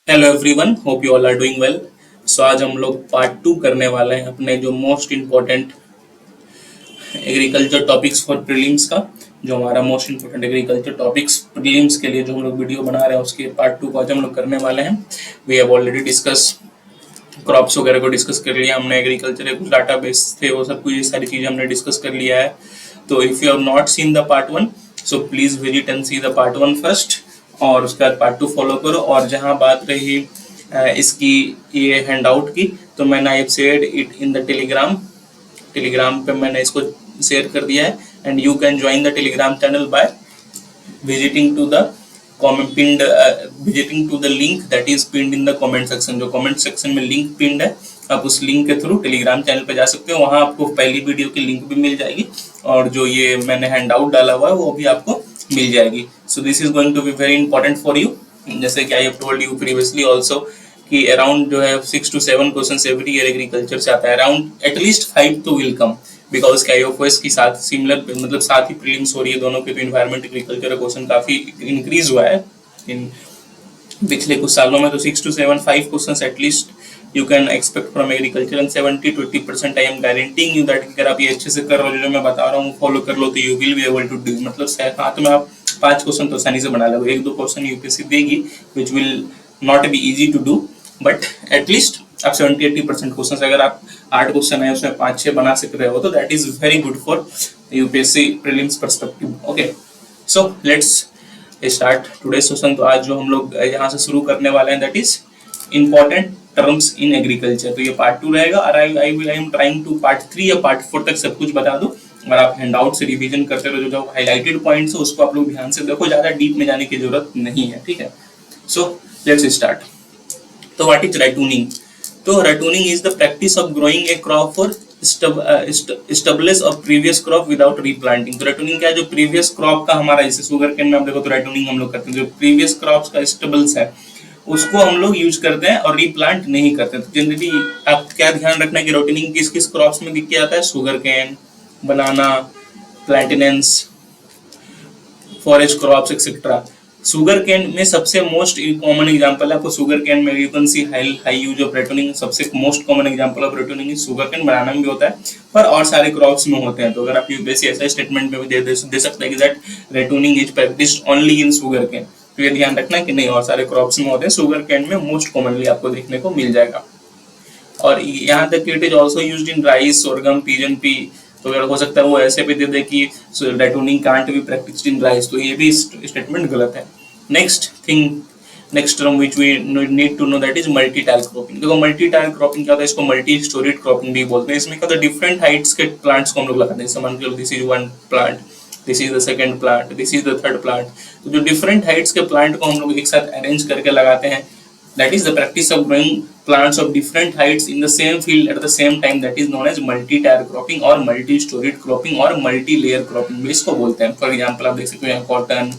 Hello everyone, hope you all are doing well. So आज हम लोग पार्ट 2 करने वाले हैं अपने जो most important agriculture topics for prelims का। जो हमारा most important agriculture topics prelims के लिए जो हम लोग वीडियो बना रहे हैं उसके पार्ट 2 को आज हम लोग करने वाले हैं। We have already discuss crops वगैरह को डिस्कस कर लिया हमने, एग्रीकल्चर के कुछ डाटा बेस थे वो सब कुछ ये सारी चीज़ें हमने डिस्कस कर लिया है। तो if you have not seen the part 1 so please visit and see the part 1 first, और उसके बाद पार्ट 2 फॉलो करो। और जहाँ बात रही इसकी ये हैंडआउट की, तो मैंने I have shared it in the Telegram पे मैंने इसको शेयर कर दिया है। And you can join the Telegram channel by visiting to the visiting to the link that is pinned in the comment section. जो कमेंट सेक्शन में link pinned है, आप उस लिंक के थ्रू टेलीग्राम चैनल पे जा सकते हो। वहाँ आपको पहली वीडियो की लिंक भी मिल जाएगी और जो ये मैंने हैंडआउट डाला हुआ है वो भी आपको मिल जाएगी। So this is going to be very important for you. जैसे कि I have told you previously also कि अराउंड जो है 6 to 7 question every year agriculture से आता है। अराउंड एटलीस्ट 5 तो विल कम, बिकॉज KIOS की साथ सिमिलर मतलब साथ ही प्रीलिम्स हो रही है दोनों के। तो इन्वायरमेंट एग्रीकल्चर क्वेश्चन काफी इंक्रीज हुआ है इन पिछले कुछ सालों में। तो 6 to 7 5 question at least you can expect from agriculture. And 70 to 80% I am guaranteeing you that अगर आप ये अच्छे से कर रहे हो, जो मैं बता रहा हूँ फॉलो कर लो, तो you will be able to do. मतलब हाथ में आप 5 क्वेश्चन तो आसानी से बना लोगे। 1-2 क्वेश्चन यूपीएससी देगी which will not be easy to do, but at least आप 70-80% क्वेश्चन, अगर आप 8 क्वेश्चन है उसमें 5-6 बना सक रहे हो तो that is very good for UPSC prelims perspective. Okay, so let's start today session. तो आज जो हम लोग यहाँ से शुरू करने वाले हैं that is important terms in agriculture. तो ये पार्ट 2 रहेगा और I am trying to part 3 या पार्ट 4 तक सब कुछ बता दूं। और आप हैंडआउट से रिवीजन करते रहो, जो हाईलाइटेड पॉइंट्स है उसको आप लोग ध्यान से देखो, ज्यादा डीप में जाने की जरूरत नहीं है, ठीक है। So let's start. तो व्हाट इज रैटूनिंग? तो ratooning is the practice of growing a crop for establish of previous crop without replanting. तो रैटूनिंग क्या है? जो प्रीवियस क्रॉप का हमारा, जैसे शुगर केन में आप देखो तो रैटूनिंग हम लोग करते हैं। जो प्रीवियस क्रॉप्स का स्टेबल्स है उसको हम लोग यूज करते हैं और रीप्लांट नहीं करते। तो जनरली आप क्या ध्यान रखना है कि रैटूनिंग किस किस क्रॉप्स में दिख के आता है? Sugarcane, banana, plantains, forest crops etcetera. Sugarcane में सबसे मोस्ट कॉमन एग्जांपल है आपको शुगर केन में you can see high use of ratooning. सबसे most common example of ratooning is sugarcane. Banana में भी होता है पर और सारे क्रॉप्स में होते हैं। तो अगर आप यूपीएससी ऐसा स्टेटमेंट में भी दे सकते हैं कि that ratooning is practised only in sugarcane, तो ये ध्यान रखना कि नहीं और सारे क्रॉप्स में होते हैं। शुगर केन में मोस्ट कॉमनली आपको देखने को मिल जाएगा। और यहाँ तक it is also used in rice, sorghum, pigeon pea. तो अगर हो सकता है वो ऐसे भी दे दे कि ratooning can't be practised in rice, तो ये भी स्टेटमेंट गलत है। Next term which we need to know that is multi tier cropping. देखो मल्टी टाइल क्रॉपिंग क्या होता है? इसको मल्टी स्टोरीड क्रॉपिंग भी बोलते हैं। इसमें क्या होता है? डिफरेंट हाइट्स के प्लांट्स को हम लोग लगाते हैं। समझ लो this is 1 plant, this is the second plant, this is the third plant. तो जो डिफरेंट हाइट्स के प्लांट को हम लोग एक साथ अरेंज करके लगाते हैं, that is the practice of growing plants of different heights in the same field at the same time, that is known as multi-tier cropping और multi-storied cropping और multi-layer cropping भी इसको बोलते हैं। फॉर एग्जाम्पल आप देख सकते हो यहाँ cotton,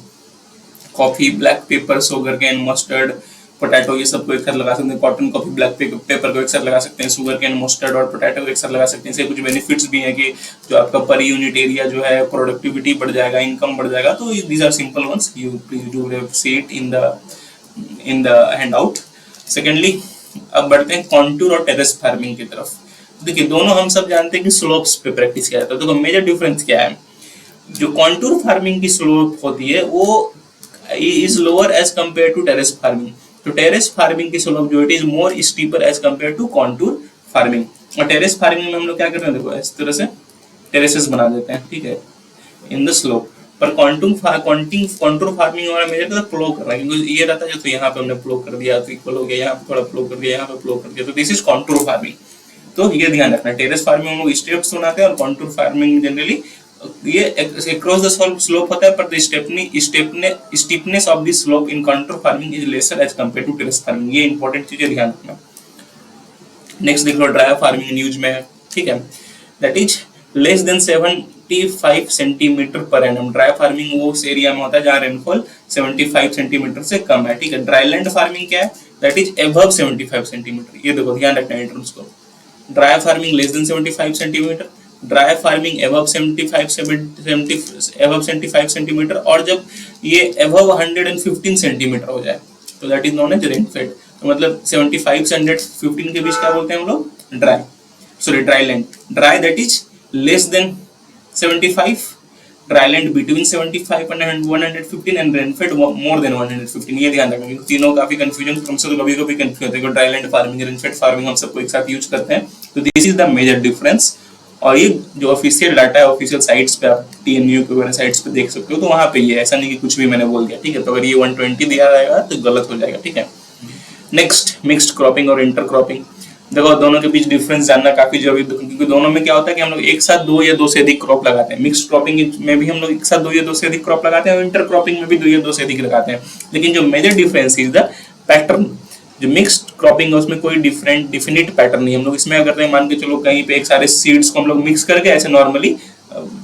coffee, black pepper, sugar cane, mustard, potato, ये सबको एक साथ लगा सकते हैं। कॉटन, कॉफी, ब्लैक पेपर को एक साथ लगा सकते हैं। शुगर केन, मस्टर्ड और पोटैटो को एक साथ लगा सकते हैं। इससे कुछ बेनिफिट्स भी हैं कि जो आपका पर यूनिट एरिया जो है प्रोडक्टिविटी बढ़ जाएगा, इनकम बढ़ जाएगा। तो these are simple ones, you please do see it in the handout. Secondly अब बढ़ते हैं कॉन्टूर और टेरेस फार्मिंग की तरफ। देखिए दोनों हम सब जानते हैं कि स्लोप्स पे प्रैक्टिस किया जाता है। तो मेजर डिफरेंस क्या है? जो कॉन्टूर फार्मिंग की स्लोप होती है वो is lower as compare to terrace farming. तो टेरेस फार्मिंग की स्लोप जो it is more steeper as compare to contour farming. और टेरेस फार्मिंग में हम लोग क्या करते हैं? देखो इस तरह से टेरेसेस बना देते हैं, ठीक है, इन द स्लोप। पर कॉन्टूर फार्मिंग वाला मेजर का फ्लो करना है, क्योंकि ये रहता है तो यहाँ पे हमने फ्लो कर दिया तो इक्वल हो गया, यहाँ पे थोड़ा फ्लो कर दिया, यहाँ पे फ्लो कर दिया, तो दिस इज कॉन्टूर फार्मिंग। तो ये ध्यान रखना। टेरेस फार्मिंग हम लोग स्टेप्स बनाते हैं और कॉन्टूर फार्मिंग जनरली ये अक्रॉस द स्लोप होता है, पर the steepness of the slope in contour farming is lesser as compare to terrace farming. ये इंपॉर्टेंट चीजें ध्यान रखना। नेक्स्ट देख लो, ड्राई फार्मिंग न्यूज में है, ठीक है, that is less than 75 centimetre per annum. Dry farming वो उस एरिया में होता है जहाँ रेनफॉल 75 सेंटीमीटर से कम है, ठीक है। ड्राईलैंड फार्मिंग क्या है? That is above 75 centimetre. ये देखो ध्यान रखना है टर्म्स को। Dry farming less than 75 centimetre, dry farming above 75 centimetre, और जब ये अबव 115 सेंटीमीटर हो जाए तो that is known as rainfed. तो मतलब 75 से 115 के बीच क्या बोलते हैं हम लोग, dry, sorry dry land, dry that is less than 75, dry land between 75 and 115 and rainfed more than 115। ये ध्यान रखना क्योंकि तीनों काफी कंफ्यूजन हमसे तो कभी कभी कंफ्यूज होते हैं, dry land farming rainfed farming हम सबको एक साथ यूज करते हैं। तो this is the major difference. और ये जो ऑफिशियल डाटा है ऑफिशियल साइट्स पे आप TNU के वगैरह साइट्स पे देख सकते हो, तो वहां पे ये ऐसा नहीं कि कुछ भी मैंने बोल दिया, ठीक है। तो अगर ये 120 दिया जाएगा तो गलत हो जाएगा, ठीक है। नेक्स्ट, मिक्स्ड क्रॉपिंग और इंटर क्रॉपिंग। देखो दोनों के बीच डिफरेंस जानना काफी जरूरी है क्योंकि दोनों में क्या होता है कि हम लोग एक साथ 2 या 2 से अधिक क्रॉप लगाते हैं। मिक्स्ड क्रॉपिंग में भी हम लोग एक साथ 2 या 2 से अधिक क्रॉप लगाते हैं और इंटर क्रॉपिंग में भी 2 या 2 से अधिक लगाते हैं। लेकिन जो major difference is the pattern. जो मिक्स्ड क्रॉपिंग है उसमें कोई डिफिनिट पैटर्न नहीं। हम लोग इसमें करते हैं, मान के चलो कहीं पे एक सारे सीड्स को हम लोग मिक्स करके ऐसे नॉर्मली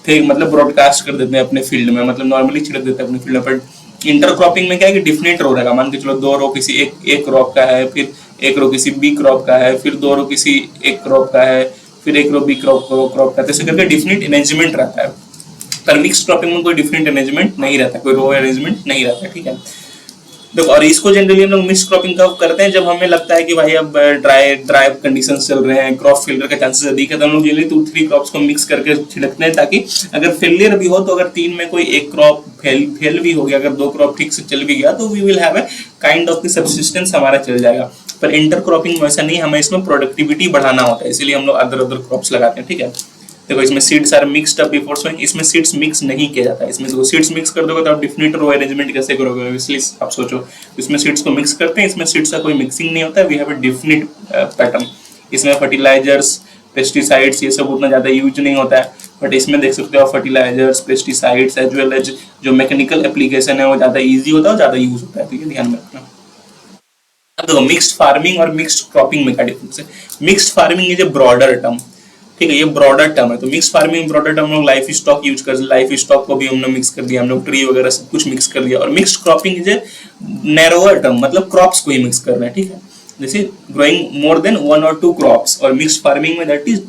फिर मतलब ब्रॉडकास्ट कर देते हैं अपने फील्ड में, मतलब नॉर्मली छिड़क देते हैं अपने फील्ड में। बट इंटर क्रॉपिंग में क्या है कि डिफिनिट रो रहेगा, मान के चलो 2 रो किसी एक क्रॉप का है, फिर 1 रो किसी बी क्रॉप का है, फिर 2 रो किसी एक क्रॉप का है, फिर 1 रो बी क्रॉप का है, ऐसे करके डिफिनिट अरेंजमेंट रहता है। पर मिक्स्ड क्रॉपिंग में कोई डिफिनिट अरेंजमेंट नहीं रहता, कोई रो अरेंजमेंट नहीं रहता, ठीक है। देखो और इसको जनरली हम लोग मिक्स क्रॉपिंग कब करते हैं, जब हमें लगता है कि भाई अब ड्राई कंडीशंस चल रहे हैं, क्रॉप फेलियर का चांसेस अधिक है, तो हम लोग जनरली 2-3 क्रॉप्स को मिक्स करके छिड़कते हैं ताकि अगर फेलियर भी हो तो अगर 3 में कोई एक क्रॉप फेल भी हो गया, अगर 2 क्रॉप ठीक से चल भी गया तो we will have a kind of the subsistence हमारा चल जाएगा। पर इंटर क्रॉपिंग में ऐसा नहीं, हमें इसमें प्रोडक्टिविटी बढ़ाना होता है, इसीलिए हम लोग अदर क्रॉप्स लगाते हैं, ठीक है। देखो इसमें seeds are mixed up before sowing, इसमें सीड्स मिक्स नहीं किया जाता है। इसमें तो सीड्स मिक्स कर दोगे तो आप डिफिनिट रो अरेंजमेंट कैसे करोगे, इसलिए आप सोचो इसमें सीड्स को मिक्स करते हैं, इसमें सीड्स का कोई मिक्सिंग नहीं होता है, we have a definite pattern. इसमें फर्टिलाइजर्स पेस्टिसाइड्स ये सब उतना ज्यादा यूज नहीं होता है, बट इसमें देख सकते हो fertilizers pesticides as well as जो मैकेनिकल एप्लीकेशन है वो ज्यादा ईजी होता है और ज्यादा यूज होता है, तो ये ध्यान में रखना। तो मिक्स्ड फार्मिंग और मिक्स्ड क्रॉपिंग में क्या डिफरेंस है। Mixed farming is a broader term, ठीक है, ये ब्रॉडर टर्म है। तो मिक्स फार्मिंग ब्रॉडर टर्म हम लोग लाइफ स्टॉक यूज कर, लाइफ स्टॉक को भी हमने मिक्स कर दिया, हम लोग ट्री वगैरह सब कुछ मिक्स कर दिया। और mixed cropping is a narrower term, मतलब क्रॉप्स को ही मिक्स कर रहे हैं, ठीक है, जैसे ग्रोइंग मोर देन 1 और 2 क्रॉप्स। और मिक्स्ड फार्मिंग में दैट इज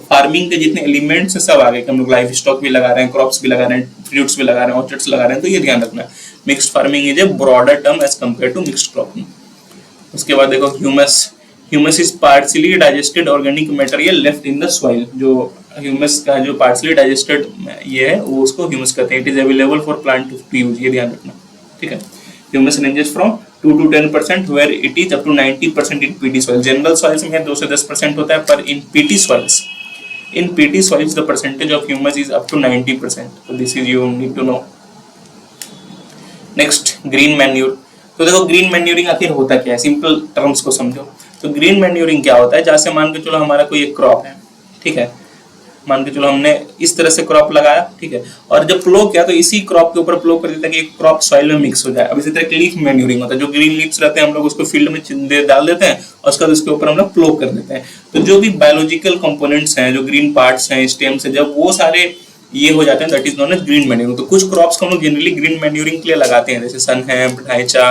फार्मिंग के जितने एलिमेंट्स सब आ गए, हम लोग लाइफ स्टॉक भी लगा रहे हैं, क्रॉप्स भी लगा रहे हैं, फ्रूट्स भी लगा रहे हैं, ऑर्चर्ड्स लगा रहे हैं, तो ये ध्यान रखना है। Mixed farming is a broader term as compare to mixed cropping. उसके बाद देखो humus is partially digested organic material left in the soil. जो ह्यूमस का जो पार्शियली डाइजेस्टेड ये है वो उसको ह्यूमस कहते हैं। It is available for plant to use, ये ध्यान रखना, ठीक है। Humus ranges from 2 to 10% where it is up to 90% in peaty soil. General soils में 2 से 10% होता है, पर in peaty soils the percentage of humus is up to 90%। तो this is you need to know. Next, green manure. तो देखो green manuring आखिर होता क्या है, सिंपल टर्म्स को समझो। तो ग्रीन मैन्यूरिंग क्या होता है, जैसे मान के चलो हमारा कोई एक क्रॉप है, ठीक है, मान के चलो हमने इस तरह से क्रॉप लगाया, ठीक है, और जब प्लो किया तो इसी क्रॉप के ऊपर प्लो कर देता है कि क्रॉप सॉइल में मिक्स हो जाए। अब इसी तरह लीफ मैन्यूरिंग होता है, जो ग्रीन लीव्स रहते हैं हम लोग उसको फील्ड में डाल देते हैं और उसके बाद उसके ऊपर हम लोग प्लो कर देते हैं। तो जो भी बायोलॉजिकल कंपोनेंट्स हैं, जो ग्रीन पार्ट्स हैं स्टेम्स हैं, जब वो सारे ये हो जाते हैं that is known as green manuring. तो कुछ क्रॉप्स को हम लोग जनरली ग्रीन मैन्यूरिंग के लिए लगाते हैं, जैसे सनहैम्प, ढाइचा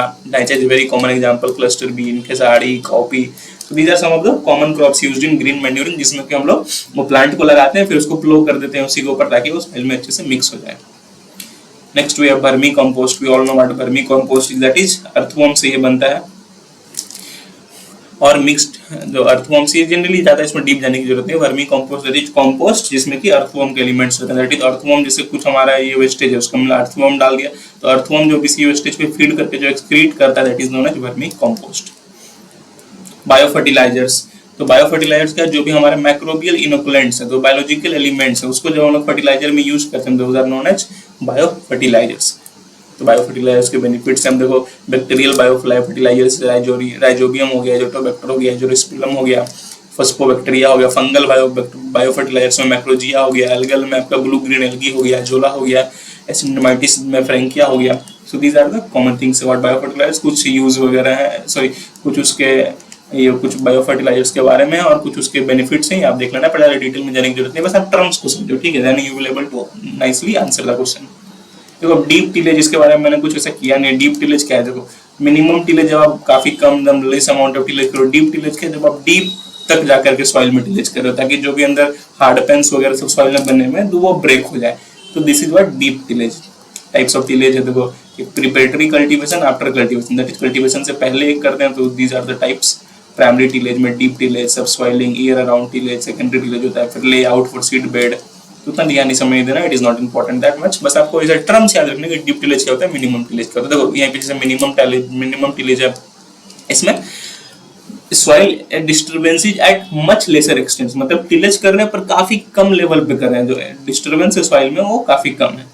is very common example, cluster bean, खेसारी, कॉफी। तो these are some of the common crops used in green manuring, जिसमें कि हम लोग वो प्लांट को लगाते हैं फिर उसको प्लो कर देते हैं उसी के ऊपर ताकि वो सॉइल में अच्छे से मिक्स हो जाए। Next we have vermicompost. We all know what vermicompost is, that is earthworm से ये बनता है। और मिक्स्ड जो अर्थवर्म से जनरली ज्यादा इसमें डीप जाने की जरूरत नहीं है। Vermi compost that is compost जिसमें कि अर्थवर्म के एलिमेंट्स रहते हैं, दैट इज अर्थवर्म। जैसे कुछ हमारा ये वेस्टेज है उसको हमने अर्थवर्म डाल दिया, तो अर्थवर्म जो किसी वेस्टेज पे फीड करके जो एक्सक्रीट करता है that is known as vermicompost. Biofertilizers. तो बायो फर्टिलाइजर्स का जो भी हमारे मैक्रोबियल इनोकुलेंट्स है, तो बायोलॉजिकल एलिमेंट्स है, उसको जब हम लोग फर्टिलाइजर में यूज करते हैं those are known as biofertilizers. तो बायो फर्टिलाइजर्स के बेनिफिट्स हम देखो, बैक्टीरियल बायो फर्टिलाइजर्स राइजोबियम हो गया, जोटोबैक्टर हो गया, जोस्पिलम हो गया, फॉस्फोबैक्टीरिया हो गया, फंगल बायो फर्टिलाइजर्स में मैक्रोजिया हो गया, एल्गल में आपका ब्लू ग्रीन एल्गी हो गया, जोला हो गया, एसिडोमाइटिस में फ्रैंकिया हो गया। So these are the common things about biofertilizers. कुछ यूज वगैरह है, सॉरी कुछ उसके ये कुछ बायो फर्टिलाइजर्स के बारे में और कुछ उसके बेनिफिट्स हैं, आप देख लेना, पहले डिटेल में जाने की जरूरत नहीं, बस आप टर्म्स को समझो, ठीक है, then you will able to nicely answer the question. देखो डीप टिलेज, इसके बारे में मैंने कुछ ऐसा किया नहीं। डीप टिलेज क्या है, देखो मिनिमम टिलेज जब आप काफी कम लेस अमाउंट ऑफ टिलेज करो। डीप टिलेज क्या, जब आप डीप तक जाकर के सॉइल में टिलेज करो ताकि जो भी अंदर हार्ड पेन्स वगैरह सब सॉइल में बनने में तो वो ब्रेक हो जाए। तो this is what deep tillage. Types of tillage है देखो, preparatory cultivation, after cultivation, that is cultivation से पहले एक करते हैं तो these are the types. Primary tillage में deep tillage, subsoiling, year around tillage, secondary tillage होता है, फिर ले आउट फॉर सीड बेड। तो उतना ध्यान नहीं समझ देना, it is not important that much, बस आपको ऐसे टर्म्स याद रखने कि डीप टिलेज क्या होता है, मिनिमम टिलेज क्या होता है। देखो यहाँ पे जैसे मिनिमम टिलेज है, इसमें soil disturbances eight much laser extent, मतलब टिलेज कर रहे हैं पर काफी कम लेवल पे कर रहे हैं, जो डिस्टर्बेंस है सॉइल में वो काफी कम है।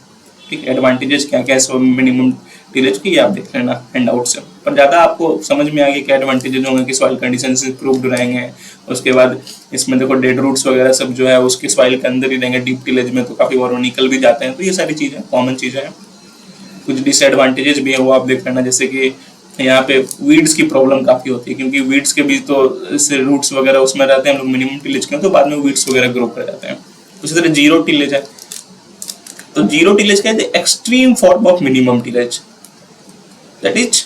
ठीक है, एडवांटेजेस क्या क्या है मिनिमम टिलेज की, ये आप देख लेना हैंड आउट से, पर ज्यादा आपको समझ में आ गया क्या एडवांटेजेस होंगे कि सॉइल कंडीशंस इंप्रूव्ड रहेंगे। उसके बाद इसमें देखो डेड रूट्स वगैरह सब जो है उसके सॉइल के अंदर ही रहेंगे, डीप टिलेज में तो काफी बार वो निकल भी जाते हैं। तो ये सारी चीजें कॉमन चीजें हैं। कुछ डिसएडवांटेजेस भी है वो आप देख लेना, जैसे कि यहाँ पे वीड्स की प्रॉब्लम काफी होती है, क्योंकि वीड्स के बीच तो रूट्स वगैरह उसमें रहते हैं, हम लोग मिनिमम टिलेज के तो बाद में वीड्स वगैरह ग्रो कर जाते हैं। उसी तरह जीरो टिलेज है, तो जीरो टिलेज क्या है, extreme form of minimum tillage, that is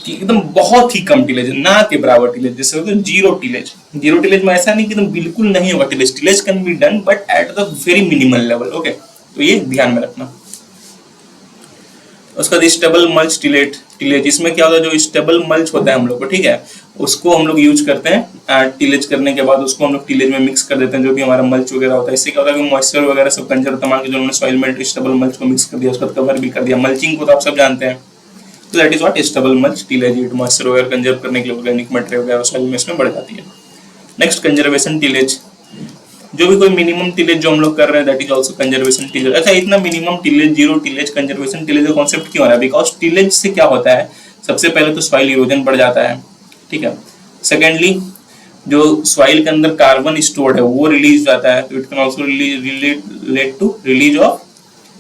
एकदम बहुत ही कम टिलेज, ना के बराबर टिलेज, जैसे होता है जीरो टिलेज। जीरो टिलेज में ऐसा नहीं कि एकदम बिल्कुल नहीं होगा tillage, tillage can be done but at the very minimal level. Okay, तो ये ध्यान में रखना। उसका स्टेबल मल्च टिलेज, इसमें क्या होता है, जो स्टेबल मल्च होता है हम लोग को, ठीक है, उसको हम लोग यूज करते हैं टिलेज करने के बाद, उसको हम लोग टिलेज में मिक्स कर देते हैं, जो भी हमारा मल्च वगैरह होता है। इससे क्या होता है कि मॉइस्चर वगैरह सब कंजर्व होता है। मान के जो उन्होंने सॉइल में स्टेबल मल्च को मिक्स कर दिया, उसका कवर भी कर दिया, मल्चिंग को तो आप सब जानते हैं। तो that is what stable mulch tillage, it moisture वगैरह कंजर्व करने के लिए ऑर्गेनिक मटेरियल वगैरह सॉइल में इसमें बढ़ जाती है। नेक्स्ट कंजर्वेशन टिलेज, जो भी कोई मिनिमम टिलेज जो हम लोग कर रहे हैं that is also conservation tillage. अच्छा, इतना minimum tillage, zero tillage, conservation tillage का कॉन्सेप्ट क्यों आ रहा है? बिकॉज टिलेज से क्या होता है, सबसे पहले तो सॉइल इरोजन बढ़ जाता है, ठीक है। सेकेंडली, जो सॉइल के अंदर कार्बन स्टोर्ड है वो रिलीज जाता है, तो it can also lead to release of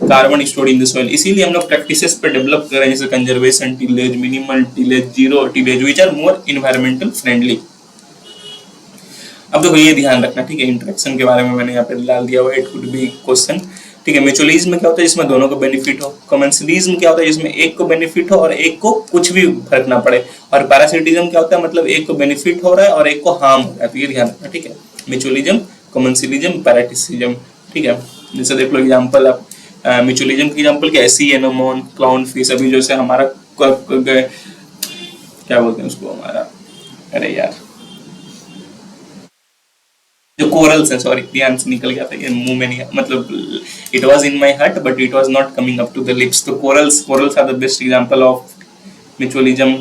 carbon stored in the soil. इसीलिए हम लोग प्रैक्टिसेस पे डेवलप कर रहे हैं, जैसे conservation tillage, minimal tillage, zero tillage, which are more environmental friendly. अब देखो ये ध्यान रखना, ठीक है, इंटरेक्शन के बारे में मैंने यहाँ पे डाल दिया हुआ है, इट कुड बी क्वेश्चन, ठीक है। म्यूचुअलिज्म में क्या होता है, जिसमें दोनों को बेनिफिट हो। कमेंसलिज्म क्या होता है, जिसमें एक को बेनिफिट हो और एक को कुछ भी फर्क ना पड़े। और पैरासिटिज्म क्या होता है, मतलब एक को बेनिफिट हो रहा है और एक को हार्म हो रहा है, तो ये ध्यान रखना, ठीक है। म्यूचुअलिज्म, कमेंसलिज्म, पैरासिटिज्म, ठीक है। जैसे देख लो एग्जाम्पल, आप म्यूचुअलिज्म की एग्जाम्पल क्या है, सी एनोमोन, क्लाउन फिश, अभी जैसे हमारा क्या बोलते हैं उसको, हमारा, अरे यार, जो कोरल्स है, सॉरी ध्यान से निकल गया था, ये मुंह में नहीं, मतलब it was in my heart but it was not coming up to the lips. तो corals are the best example of mutualism.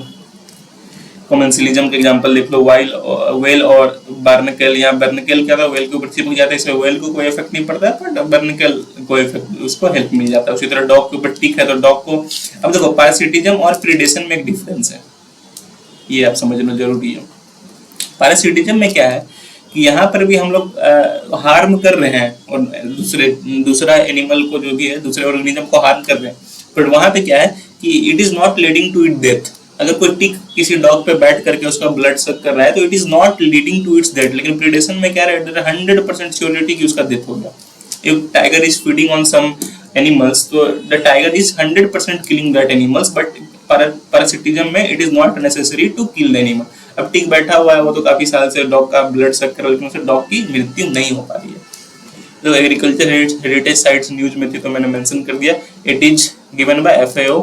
Commensalism के एग्जांपल देख लो, वेल और बार्नकेल। यहाँ बार्नकेल क्या था, वेल के ऊपर चिपक जाता है, इसमें वेल को कोई इफेक्ट नहीं पड़ता है, बट बार्नकेल को इफेक्ट, उसको हेल्प मिल जाता है। उसी तरह डॉग के ऊपर टिक है तो डॉग को, अब देखो पैरासिटिज्म और प्रीडेशन में एक डिफरेंस है, ये आप समझना जरूरी है। पैरासिटिज्म में क्या है कि यहाँ पर भी हम लोग हार्म कर रहे हैं और दूसरा एनिमल को, जो भी है, दूसरे ऑर्गेनिज्म को हार्म कर रहे हैं, बट वहां पे क्या है कि it is not leading to it death. अगर कोई टिक किसी डॉग पे बैठ करके उसका ब्लड सक कर रहा है तो it is not leading to its death. लेकिन प्रीडेशन में क्या है, 100% श्योरिटी कि उसका डेथ हो गया। If tiger is feeding on some animals तो the tiger is 100% killing that animals, but parasitism में it is not necessary to kill the animal. अब टिक बैठा हुआ है वो तो काफी साल से डॉग का ब्लड सक कर रहा है, लेकिन उससे डॉग की मृत्यु नहीं हो पा रही है। तो एग्रीकल्चर हेरिटेज साइट्स न्यूज में थी तो मैंने मेंशन कर दिया, it is given by FAO,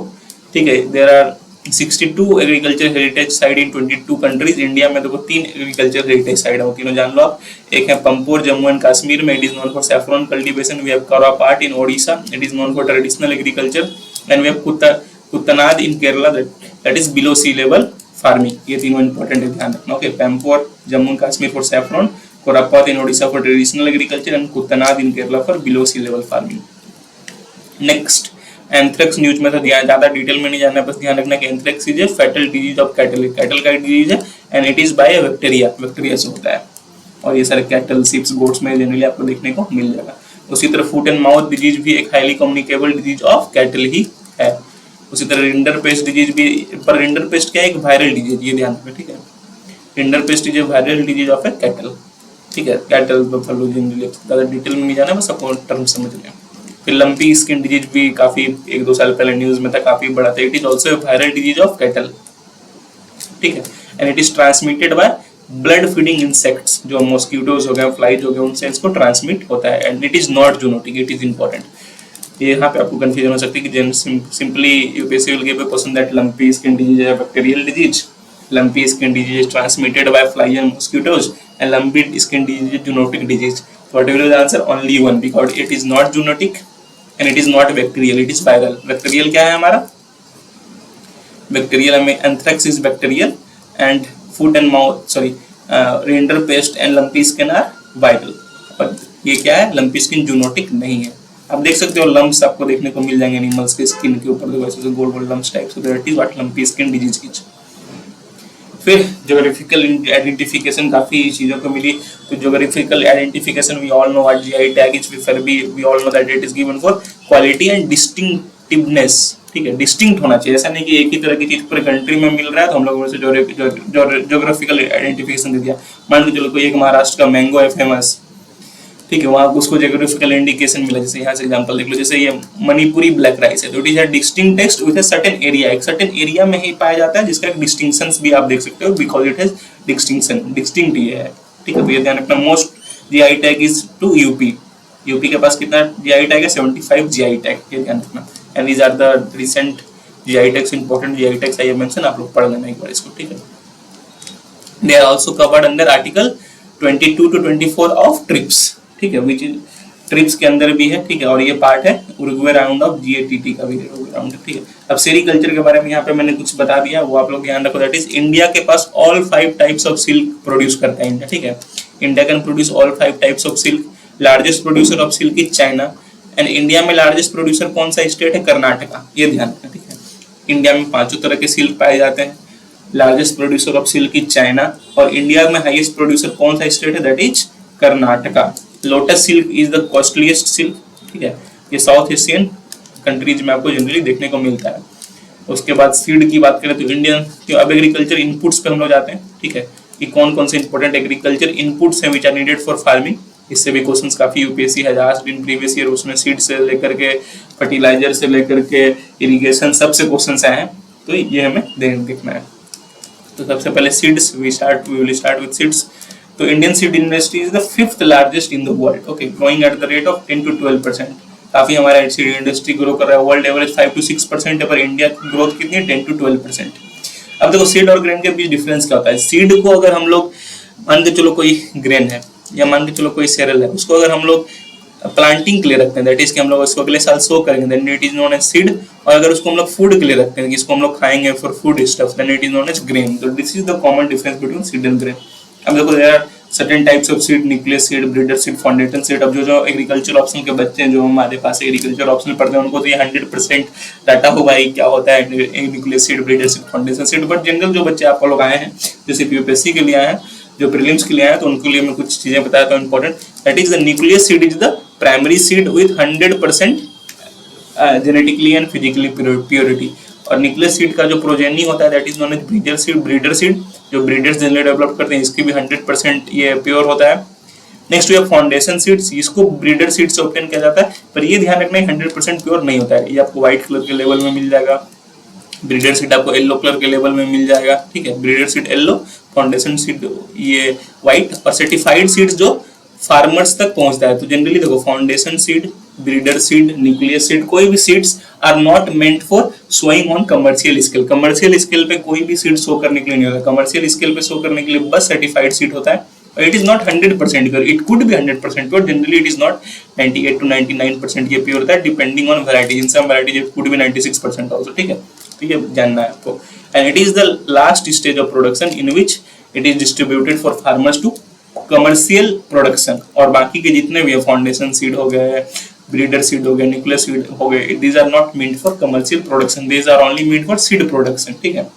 ठीक है। There are 62 agriculture heritage site in 22 countries. India में देखो 3 एग्रीकल्चर हेरिटेज साइट है, वो तीनों जान लो आप। एक है पंपोर, जम्मू एंड कश्मीर में, it is known for saffron cultivation. We have Koraput in Odisha, it is known for traditional agriculture. And we have Kuttanad in Kerala, that is below sea level farming. ये तीनों इंपॉर्टेंट है, ध्यान रखना। Okay, Pampore Jammu and Kashmir for saffron, Koraput in Odisha for traditional agriculture and Kuttanad in Kerala for below sea level farming. Next, anthrax news में तो ज्यादा detail में नहीं जानना, बस ध्यान रखना कि anthrax is a fatal disease of cattle, cattle का डिजीज है and it is by bacteria से होता है। और ये सारे कैटल, शिप्स, गोट्स में जनरली आपको देखने को मिल जाएगा। उसी तरह फुट एंड माउथ डिजीज भी एक highly communicable disease of cattle ही है। उसी तरह रिंडर पेस्ट डिजीज भी, पर रिंडर पेस्ट क्या है, एक वायरल डिजीज, ये ध्यान रखना, ठीक है। Rinder paste is a viral disease of A cattle, ठीक है। कैटल बफेलो जनरली ज्यादा डिटेल में नहीं जाना, बस आपको टर्म समझ लें। फिर लंपी स्किन डिजीज भी काफी 1-2 साल पहले न्यूज में था, काफी बड़ा था। It is also a viral disease of cattle, ठीक है। And it is transmitted by blood feeding insects, जो मॉस्किटोज हो गए, फ्लाइज हो गए, उनसे इसको ट्रांसमिट होता है। And it is not zoonotic, it is important. ये यहाँ पे आपको कंफ्यूजन हो सकती है कि simply UPSC will give a question that lumpy skin disease is a bacterial disease. Lumpy skin disease is transmitted by flies and mosquitoes, and lumpy skin disease is zoonotic disease. What will be the answer? Only one, because it is not zoonotic and it is not bacterial, it is viral. Bacterial क्या है हमारा? Bacterial में anthrax is bacterial and foot and mouth rinderpest and lumpy skin are viral. और ये क्या है? Lumpy skin zoonotic नहीं है. आप देख सकते हो लम्प्स आपको देखने को मिल जाएंगे एनिमल्स के स्किन के ऊपर, तो वैसे गोल गोल lumps type, so that is what lumpy skin disease is. फिर ज्योग्राफिकल आइडेंटिफिकेशन काफी चीजों को मिली. तो geographical identification we all know what GI tag is, फिर भी we all know that it is given for quality and distinctiveness. ठीक है, डिस्टिंक्ट होना चाहिए, ऐसा नहीं कि एक ही तरह की चीज पूरे कंट्री में मिल रहा है तो हम लोग ज्योग्राफिकल आइडेंटिफिकेशन दे दिया. मान के चलो कोई एक महाराष्ट्र का मैंगो है फेमस, ठीक है, वहाँ उसको ज्योग्राफिकल इंडिकेशन मिला. जैसे यहाँ से एग्जांपल देख लो, जैसे ये मणिपुरी ब्लैक राइस है, तो it is a distinct taste with a certain area. एक सर्टेन एरिया में ही पाया जाता है, जिसका एक डिस्टिंक्शंस भी आप देख सकते हो, because it has distinction, distinct ये है. ठीक है, तो ये ध्यान रखना. Most GI tag is to UP. UP के पास कितना जीआई टैग है? 75 जीआई टैग, ये ध्यान रखना. And these are the recent GI tags, important GI tags I have mention, आप लोग पढ़ लेना एक बार इसको. ठीक है, they are also covered under article 22 to 24 of TRIPS. ठीक है, विच इज ट्रिप्स के अंदर भी है. ठीक है, और ये पार्ट है उरुग्वे राउंड ऑफ जीएटीटी का भी राउंड. ठीक है, अब सेरीकल्चर के बारे में यहाँ पे मैंने कुछ बता दिया, वो आप लोग ध्यान रखो. दैट इज इंडिया के पास all 5 types of silk produce करता है इंडिया. ठीक है, India can produce all 5 types of silk. Largest producer of silk is China. And India में लार्जेस्ट प्रोड्यूसर कौन सा स्टेट है? कर्नाटका. ये ध्यान रखना. ठीक है, इंडिया में 5 तरह के सिल्क पाए जाते हैं. Largest producer of silk is China, और इंडिया में हाईएस्ट प्रोड्यूसर कौन सा स्टेट है? That is Karnataka. Lotus silk is the costliest silk. ठीक है, ये साउथ एशियन कंट्रीज में आपको जनरली देखने को मिलता है. उसके बाद सीड की बात करें तो इंडियन, अब एग्रीकल्चर इनपुट्स पे हम लोग जाते हैं. ठीक है, कि कौन कौन से इंपॉर्टेंट एग्रीकल्चर इनपुट्स हैं which are needed for farming. इससे भी क्वेश्चंस काफी UPSC has asked in previous year. उसमें सीड से लेकर के फर्टिलाइजर से लेकर के इरिगेशन सबसे क्वेश्चंस आए हैं, तो ये हमें देखना है. तो सबसे पहले seeds, we will start with seeds. तो Indian seed industry is the 5th largest in the world. Okay, growing at the rate of 10 to 12%. काफी हमारा सीड इंडस्ट्री ग्रो कर रहा है. वर्ल्ड एवरेज 5 to 6% है, पर इंडिया की ग्रोथ कितनी है? 10 to 12%. अब देखो सीड और ग्रेन के बीच डिफरेंस क्या होता है. सीड को अगर हम लोग मान के चलो कोई ग्रेन है या मान के चलो कोई सेरल है, उसको अगर हम लोग प्लांटिंग के लिए रखते हैं, दैट इज कि हम लोग उसको अगले साल सो करेंगे, then it is known as seed. और अगर उसको हम लोग फूड के लिए रखते हैं, जिसको हम लोग खाएंगे for food stuff, then it is known as grain. तो this is the common difference between seed and grain. अब देखो there are certain types of seed, nucleus seed, breeder seed, foundation seed. अब जो एग्रीकल्चर ऑप्शन के बच्चे हैं जो हमारे पास एग्रीकल्चर ऑप्शन पढ़ते हैं, उनको तो ये 100% डाटा हो भाई क्या होता है nucleus seed, breeder seed, foundation seed. But general जो बच्चे आप लोग आए हैं, जैसे यूपीएससी के लिए आए हैं, जो प्रीलिम्स के लिए आए हैं, तो उनके लिए मैं कुछ चीजें बताता हूँ important. That is the nucleus seed is the primary seed with 100% genetically and physically purity. और न्यूक्लियस सीड का जो प्रोजेनी होता है that is known as breeder seed. Breeder seed जो ब्रीडर्स जनरली डेवलप करते हैं, इसकी भी 100% ये प्योर होता है. Next we have foundation seeds, इसको ब्रीडर सीड से ऑब्टेन किया जाता है, पर ये ध्यान रखना 100% प्योर नहीं होता है. ये आपको व्हाइट कलर के लेवल में मिल जाएगा. ब्रीडर सीड आपको येलो कलर के लेवल में मिल जाएगा. ठीक है, breeder seed yellow, foundation seed ये व्हाइट. और सर्टिफाइड सीड्स जो फार्मर्स तक पहुंचता है. तो जनरली देखो foundation seed, breeder seed, nucleus seed, कोई भी seeds are not meant for sowing on commercial scale. Commercial scale पे कोई भी सीड शो करने के लिए नहीं होता. कमर्शियल स्केल पे शो करने के लिए बस सर्टिफाइड सीड होता है. It is not 100% pure. It could be 100% pure. Generally, it is not 98 to 99% ये pure होता है, depending on variety. In some varieties, it could be 96% also. ठीक है, तो ये जानना है आपको. And it is the last stage of production in which it is distributed for farmers to commercial production. और बाकी के जितने भी फाउंडेशन सीड हो गए, ब्रीडर सीड हो गए, न्यूक्लियस सीड हो गए, these are not meant for commercial production. These are only meant for seed production. ठीक है.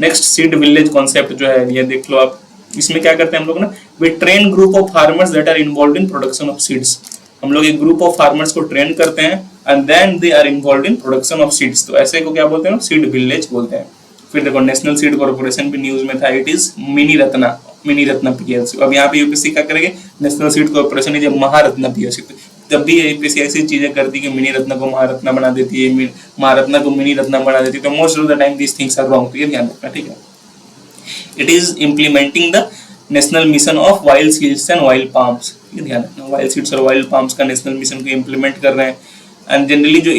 नेक्स्ट सीड विलेज कॉन्सेप्ट जो है ये देख लो आप. इसमें क्या करते हैं हम लोग ना, we train group of farmers that are involved in production of seeds. हम लोग एक ग्रुप ऑफ फार्मर्स को ट्रेन करते हैं and then they are involved in production of seeds. तो ऐसे को क्या बोलते हैं? सीड विलेज बोलते हैं. फिर देखो नेशनल सीड कॉर्पोरेशन भी न्यूज में था. It is mini Ratna PLC. अब यहाँ पे यूपीएससी क्या करेंगे? National seed corporation is Maharatna PLC. जब भी यूपीएससी ऐसी चीजें करती है कि मिनी रत्ना को महारत्ना बना देती है, महारत्ना को मिनी रत्ना बना देती है, तो most of the time these things are wrong. तो ये ध्यान रखना. ठीक है, it is implementing the national mission of wild seeds and wild palms. ये ध्यान रखना, वाइल्ड सीड्स और वाइल्ड पाम्स का नेशनल मिशन को इम्प्लीमेंट कर रहे हैं. and generally जो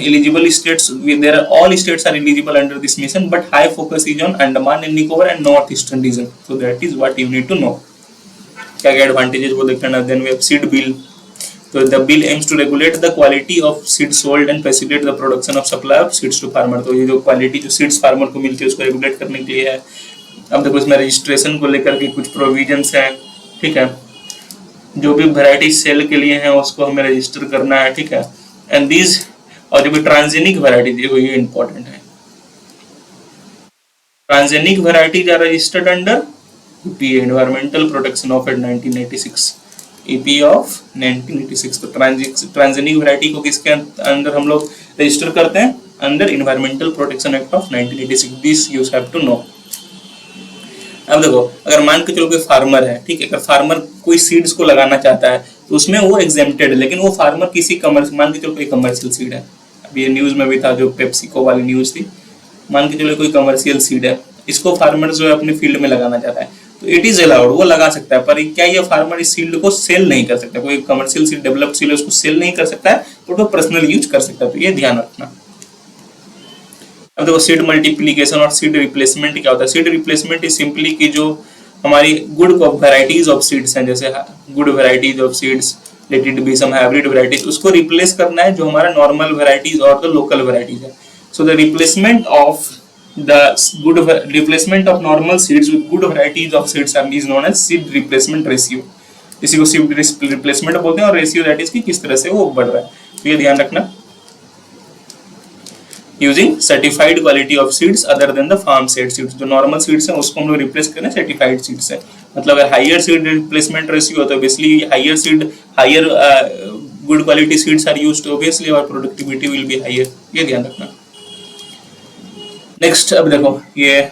eligible states, there are all states are eligible under this mission, but high focus is on Andaman and Nicobar and northeastern region. So that is what you need to know. क्या क्या advantages वो देखना. Then we have seed bill. So the bill aims to regulate the quality of seeds sold and facilitate the production of supply of seeds to farmer. तो ये जो quality जो seeds farmer को मिलती है उसको रेगुलेट करने के लिए है. अब देखो इसमें रजिस्ट्रेशन को लेकर के कुछ प्रोविजंस हैं, ठीक है. जो भी वैरायटी सेल के लिए है उसको हमें रजिस्टर करना है, ठीक है. एंड दीज और जो भी ट्रांसजेनिक वैरायटी, देखो ये इंपॉर्टेंट है. Transgenic varieties are registered under EPA, environmental protection of act 1986, EPA of 1986. तो ट्रांसजेनिक वैरायटी को किसके अंदर हम लोग रजिस्टर करते हैं? Under environmental protection act of 1986. This you have to know. अब देखो, अगर मान के चलो कोई फार्मर है, ठीक है, अगर फार्मर कोई सीड्स को लगाना चाहता है तो उसमें वो एग्जेम्प्टेड है, लेकिन वो फार्मर किसी कमर्शियल, मान के चलो कोई कमर्शियल सीड है, अब ये न्यूज में भी था जो पेप्सिको वाली न्यूज थी, मान के चलो कोई कमर्शियल सीड है, इसको फार्मर जो है अपने फील्ड में लगाना चाहता है तो इट इज अलाउड, वो लगा सकता है. पर क्या ये फार्मर इस सीड को सेल नहीं कर सकता? कोई कमर्शियल सीड, डेवलप्ड सीड उसको सेल नहीं कर सकता है, तो वो पर्सनल यूज कर सकता है. तो ये ध्यान रखना. अब देखो सीड मल्टीप्लीकेशन और सीड रिप्लेसमेंट क्या होता है? सीड रिप्लेसमेंट इज सिंपली कि जो हमारी गुड वैरायटीज ऑफ सीड्स हैं, जैसे good varieties of seeds, let it be some hybrid varieties, उसको रिप्लेस करना है जो हमारा नॉर्मल वैरायटीज और द लोकल वैरायटीज है. So the replacement of normal seeds with good varieties of seeds is known as seed replacement ratio. इसी को seed replacement बोलते हैं, और रेशियो दैट इज कि किस तरह से वो बढ़ रहा है. तो ये ध्यान रखना. Using certified quality of seeds other than the farm saved seeds. जो नॉर्मल सीड्स हैं उसको हम लोग रिप्लेस करें सर्टिफाइड सीड्स से. मतलब अगर हायर सीड रिप्लेसमेंट रेशियो है तो obviously higher good quality seeds are used, obviously our productivity will be higher. ये ध्यान रखना. नेक्स्ट, अब देखो ये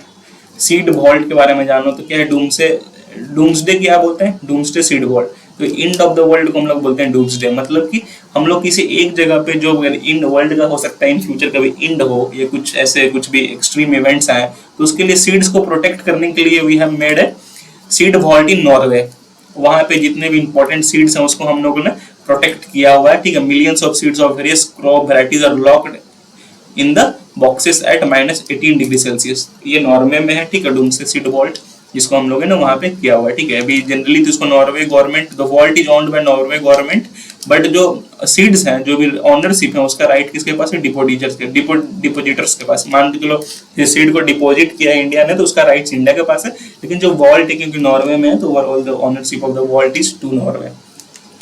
सीड वॉल्ट के बारे में जानो. तो क्या है डूम्सडे क्या बोलते हैं? Doomsday seed vault. तो इंड ऑफ द वर्ल्ड को हम लोग बोलते हैं डूम्सडे. मतलब कि हम लोग किसी एक जगह पे जो इंड वर्ल्ड का हो सकता है, इन फ्यूचर कभी इंड हो, ये कुछ भी एक्सट्रीम इवेंट्स आए, तो उसके लिए सीड्स को प्रोटेक्ट करने के लिए we have made a seed vault in Norway. वहां पे जितने भी इंपॉर्टेंट सीड्स हैं उसको हम लोगों ने प्रोटेक्ट किया हुआ है, ठीक है. Millions of seeds of various crop varieties are locked in the boxes at -18 degree Celsius. ये नॉर्वे में है, ठीक है, डूम्सडे सीड वॉल्ट, जिसको हम लोगों ने वहां पे किया हुआ है, ठीक है. अभी जनरली तो इसको Norway government, the vault is owned by Norway government, but जो सीड्स हैं, जो भी ऑनरशिप है, उसका राइट किसके पास है? डिपोजिटर्स के पास. मान के चलो ये सीड को डिपॉजिट किया इंडिया ने तो उसका राइट्स इंडिया के पास है, लेकिन जो वॉल्ट है क्योंकि नॉर्वे में है तो overall the ownership of the vault is to Norway.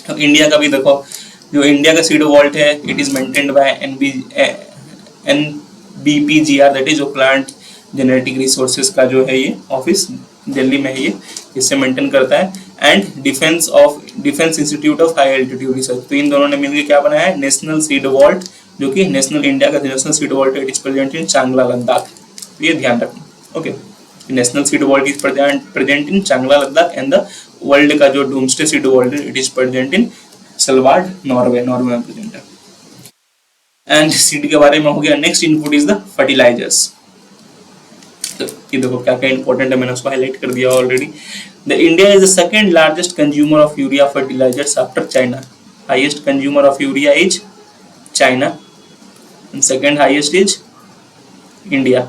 तो इंडिया का भी देखो, जो इंडिया का सीड वॉल्ट है, it is maintained by NBPGR, that is जो प्लांट जेनेटिक रिसोर्सेज का जो है ये ऑफिस दिल्ली में है, ये इससे मेंटेन करता है. And defence institute of high altitude research. तो इन दोनों ने मिलकर क्या बनाया है? नेशनल सीड वॉल्ट, जो कि नेशनल इंडिया का national seed vault it is present in Changla Ladakh. तो ये ध्यान रखना. Okay, national seed vault is present in Changla Ladakh and the world का जो doomsday seed vault it is present in Svalbard, Norway में प्रेजेंट है. एंड सीड के बारे में हो गया. Next input is the fertilisers. तो ये देखो क्या क्या इंपॉर्टेंट है, मैंने उसको हाईलाइट कर दिया already. The India is the second largest consumer of urea fertilizers after China. Highest consumer of urea is China and second highest is India.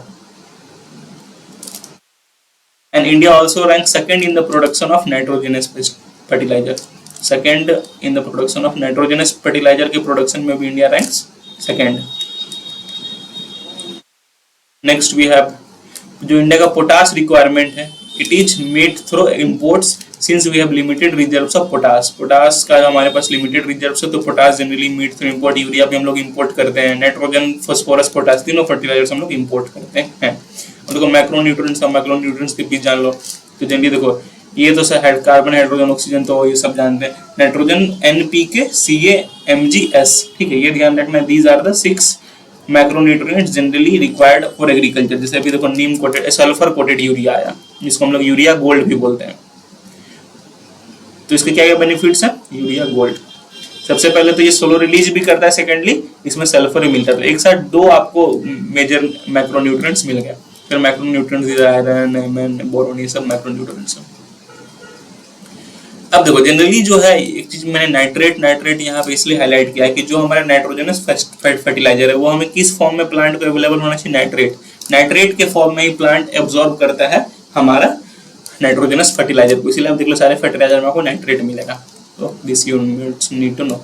And India also rank second in the production of nitrogenous fertilizer. Second in the production of nitrogenous fertilizer के production में भी India ranks second. Next we have जो India का potash requirement है, it is made through imports since we have limited reserves of potash. Potash का हमारे पास limited reserves है तो potash generally made through import. Urea भी हम लोग इंपोर्ट करते हैं. नाइट्रोजन, फास्फोरस, पोटास तीनों फर्टिलाइजर्स हम लोग इंपोर्ट करते हैं. और देखो मैक्रोन्यूट्रिएंट्स के बीच जान लो. तो जनरली देखो ये तो कार्बन, हाइड्रोजन, ऑक्सीजन तो ये सब जानते हैं. नाइट्रोजन NPK, CA, MgS, ठीक है, ये ध्यान रखना. These are the 6 macronutrients generally required for agriculture. जैसे अभी देखो neem coated, sulphur coated urea आया, जिसको हम लोग यूरिया गोल्ड भी बोलते हैं. तो इसके क्या क्या बेनिफिट्स हैं? यूरिया गोल्ड, सबसे पहले तो ये सोलो रिलीज भी करता है, सेकेंडली इसमें सल्फर भी मिलता है. तो एक साथ दो आपको मेजर मैक्रोन्यूट्रिएंट्स मिल गया. फिर मैक्रोन्यूट्रिएंट्स आयरन, बोरोन, ये सब मैक्रोन्यूट्रिएंट्स हैं. अब देखो जनरली जो है एक चीज मैंने नाइट्रेट नाइट्रेट यहाँ पे इसलिए हाईलाइट किया है कि जो हमारा नाइट्रोजनस फर्टिलाइजर है वो हमें किस फॉर्म में प्लांट को अवेलेबल होना चाहिए, नाइट्रेट। नाइट्रेट के फॉर्म में ही प्लांट एब्जॉर्ब करता है हमारा नाइट्रोजनस फर्टिलाइजर को, इसीलिए आप देख लो सारे फर्टिलाइजर में आपको नाइट्रेट मिलेगा। तो this you need to know.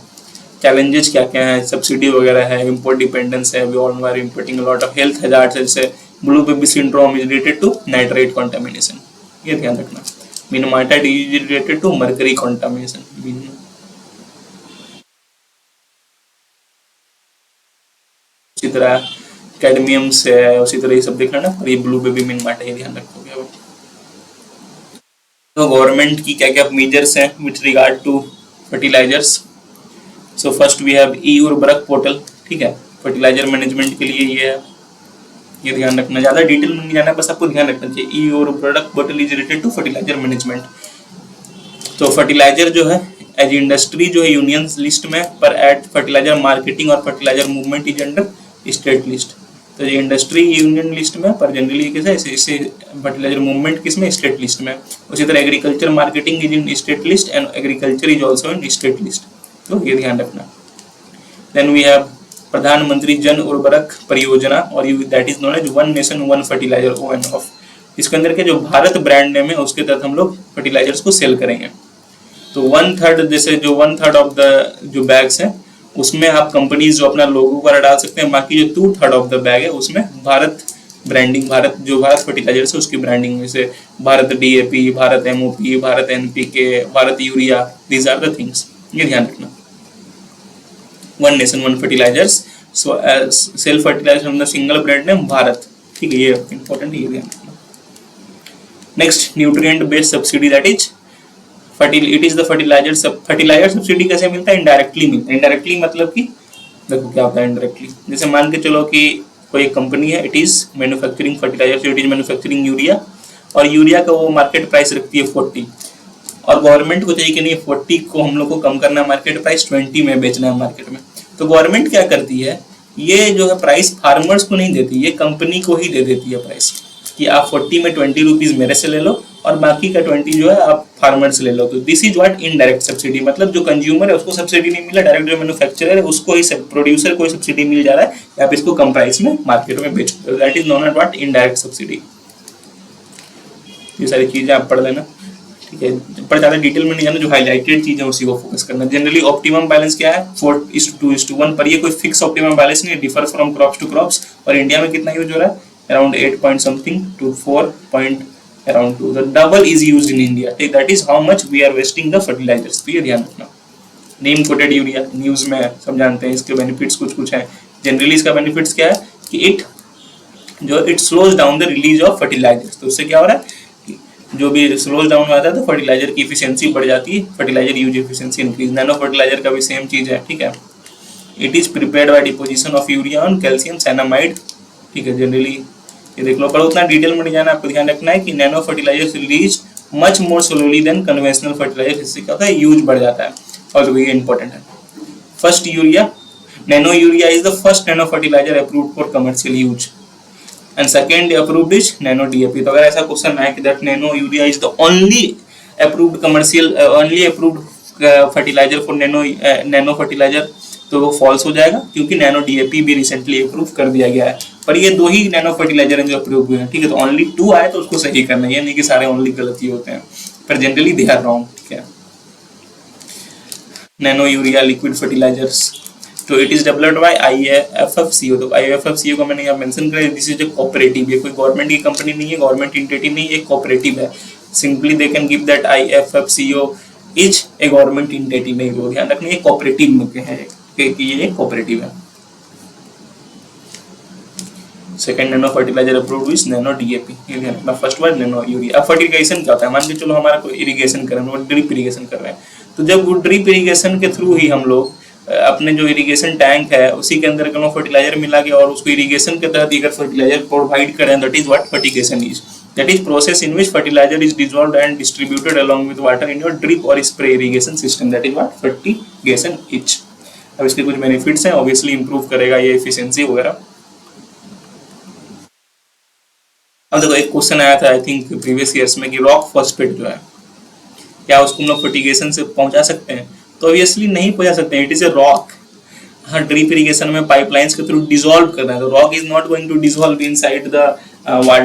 Challenges क्या क्या है, सब्सिडी वगैरह है, इंपोर्ट डिपेंडेंस है, we all are importing lot of health hazards, जैसे blue baby syndrome is related to nitrate contamination, ये ध्यान रखना। मीनमाइटाइड is related to mercury contamination. उसी तरह कैडमियम से है, उसी तरह ये सब देखना ना, और ये ब्लू बेबी मीनमाइटाइड ध्यान रखोगे। तो गवर्नमेंट की क्या क्या मेजर्स हैं with regard to fertilisers. So first we have E Urvarak portal, ठीक है, फर्टिलाइजर मैनेजमेंट के लिए ये है, ये ध्यान रखना, ज्यादा डिटेल में नहीं जाना, बस आपको ध्यान रखना चाहिए। E Urvarak portal is related to fertilizer management. तो फर्टिलाइजर जो है एज इंडस्ट्री जो है यूनियन लिस्ट में, पर एट फर्टिलाइजर मार्केटिंग और fertilizer movement is under state list. तो ये इंडस्ट्री यूनियन लिस्ट में, पर जनरली कैसे इसे फर्टिलाइजर मूवमेंट किस में, स्टेट लिस्ट में। उसी तरह agriculture marketing is in state list and agriculture is also in state list, तो ये ध्यान रखना। देन वी हैव प्रधानमंत्री जन उर्वरक परियोजना, और that is known as one nation one fertiliser ONF। इसके अंदर के जो भारत ब्रांड नेम है उसके तहत हम लोग फर्टिलाइजर्स को सेल करेंगे। तो 1/3 जैसे जो 1/3 ऑफ द जो बैग्स हैं उसमें आप कंपनीज जो अपना लोगो वगैरह डाल सकते हैं, बाकी जो 2/3 ऑफ द बैग है उसमें भारत ब्रांडिंग, भारत फर्टिलाइजर्स है उसकी ब्रांडिंग, जैसे Bharat DAP, Bharat MOP, Bharat NPK, Bharat urea, these are the things, ये ध्यान रखना। One nation one fertilisers, so sell fertiliser from the single brand name Bharat, ठीक है, ये इंपॉर्टेंट है, ये ध्यान रखना। Next nutrient based subsidy, that is it is the fertiliser subsidy कैसे मिलता है, इनडायरेक्टली मिलता है। इनडायरेक्टली मतलब कि देखो क्या होता है इनडायरेक्टली, जैसे मान के चलो कि कोई एक कंपनी है, it is manufacturing fertiliser, it is manufacturing urea, और यूरिया का वो मार्केट प्राइस रखती है 40, और गवर्नमेंट को चाहिए कि नहीं 40 को हम लोग को कम करना है, मार्केट प्राइस 20 में बेचना है मार्केट में। तो गवर्नमेंट क्या करती है, ये जो है प्राइस फार्मर्स को नहीं देती, ये कंपनी को ही दे देती है प्राइस, कि आप 40 में 20 रुपीज मेरे से ले लो और बाकी का 20 जो है आप फार्मर से ले लो। तो this is what indirect subsidy, मतलब जो कंज्यूमर है उसको सब्सिडी नहीं मिला, डायरेक्ट जो मैन्युफैक्चरर है उसको ही, प्रोड्यूसर को ही सब्सिडी मिल जा रहा है, आप इसको कम प्राइस में मार्केट में बेचते हो। That is known as what indirect subsidy. ये सारी चीजें आप पढ़ लेना, ठीक है, पर ज्यादा डिटेल में नहीं जाना, जो हाईलाइटेड चीजें उसी को फोकस करना। जनरली ऑप्टिमम बैलेंस क्या है, 4:2:1, पर ये कोई फिक्स ऑप्टिमम बैलेंस नहीं है, differ from crops to crops. और इंडिया में कितना यूज हो रहा है, around 8 point something to 4 point around 2, the double is used in India, that is how much we are wasting the fertilizers। तो ये ध्यान रखना। नीम कोटेड यूरिया न्यूज में सब जानते हैं, इसके बेनिफिट्स कुछ कुछ हैं। जनरली इसका बेनिफिट्स क्या है कि it slows down the release of fertilisers. तो उससे क्या हो रहा है, जो भी स्लोज डाउन होता है तो फर्टिलाइजर की इफिशियंसी बढ़ जाती है, fertiliser use efficiency increase. Nano fertiliser का भी सेम चीज है, ठीक है। It is prepared by deposition of urea on calcium cyanamide, ठीक है, जनरली ये देख लो, पर उतना डिटेल में नहीं जाना, आपको ध्यान रखना है कि nano fertilisers release much more slowly than conventional fertiliser, इससे क्या होता है यूज बढ़ जाता है, और ये इंपॉर्टेंट है। First urea, nano urea is the first nano fertiliser approved for commercial use, and second approved is nano DAP। तो अगर ऐसा क्वेश्चन आए कि that nano urea is the only approved commercial only approved fertiliser for nano fertiliser, तो वो false हो जाएगा, क्योंकि नैनो DAP भी रिसेंटली अप्रूव कर दिया गया है। पर ये 2 ही नैनो फर्टिलाइजर हैं जो अप्रूव हुए हैं, ठीक है। तो ओनली 2 आए तो उसको सही करना है, ये नहीं कि सारे ओनली गलत ही होते हैं, पर जनरली दे आर रॉन्ग, ठीक है। नैनो यूरिया लिक्विड फर्टिलाइजर्स, तो it is developed by IFFCO। तो IFFCO को मैंने यहाँ मेंशन किया, दिस इज ए कोऑपरेटिव, ये कोई गवर्नमेंट की कंपनी नहीं है, गवर्नमेंट एंटिटी नहीं है, एक कोऑपरेटिव है। Simply they can give that IFFCO is a government entity, नहीं, वो ध्यान रखना, ये कोऑपरेटिव में है कि ये कोऑपरेटिव है। Second nano fertiliser approved is nano DAP, ये ध्यान रखना। First one nano urea. अब फर्टिलाइजेशन क्या होता है, मान के चलो हमारा कोई इरिगेशन कर रहे हैं, ड्रिप इरिगेशन कर रहे हैं, तो जब वो ड्रिप इरिगेशन के थ्रू ही हम लोग अपने जो इरिगेशन टैंक है उसी के अंदर कोनो फर्टिलाइजर मिला के और उसको इरिगेशन के तहत अगर फर्टिलाइजर प्रोवाइड करें, that is what fertigation is. That is process in which fertilizer is dissolved and distributed along with water in your drip or spray irrigation system, that is what fertigation is। अब इसके कुछ benefits हैं, obviously improve करेगा ये efficiency वगैरह। अब देखो एक क्वेश्चन आया था आई थिंक प्रीवियस ईयर्स में कि रॉक फॉस्फेट जो है क्या उसको हम लोग फर्टिगेशन से पहुंचा सकते हैं? तो ऑब्वियसली नहीं पहुंचा सकते हैं, इट इज ए रॉक। हाँ, ड्रिप इरिगेशन में पाइपलाइंस के थ्रू डिसॉल्व करना है, तो rock is not going to dissolve inside the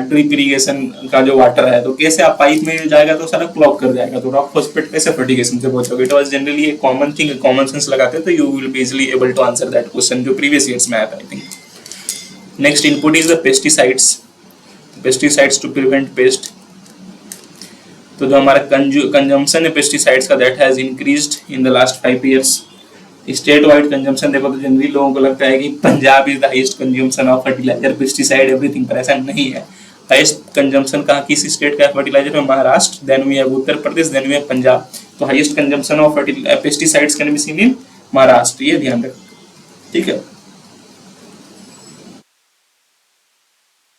drip irrigation का जो वाटर है, तो कैसे आप पाइप में जाएगा तो सारा क्लॉग कर जाएगा, तो रॉक फॉस्फेट कैसे फर्टिगेशन से पहुंचोगे? इट वाज जनरली एक कॉमन थिंग, कॉमन सेंस लगाते तो you will be easily able to answer that question जो प्रीवियस ईयर्स में आया था, I think. Next input is the pesticides, pesticides to prevent pest. तो जो हमारा कंजम्पशन है पेस्टिसाइड्स का, that has increased in the last 5 years। State wide consumption देखो तो जनरली लोगों को लगता है कि Punjab is the highest consumption of fertiliser, pesticide, everything, पर ऐसा नहीं है। हाईएस्ट कंजम्पशन कहाँ किस स्टेट का फर्टिलाइजर में? Maharashtra, then we have Uttar Pradesh, then we have Punjab. तो highest consumption of pesticides can be seen in Maharashtra, ये ध्यान रखो, ठीक है।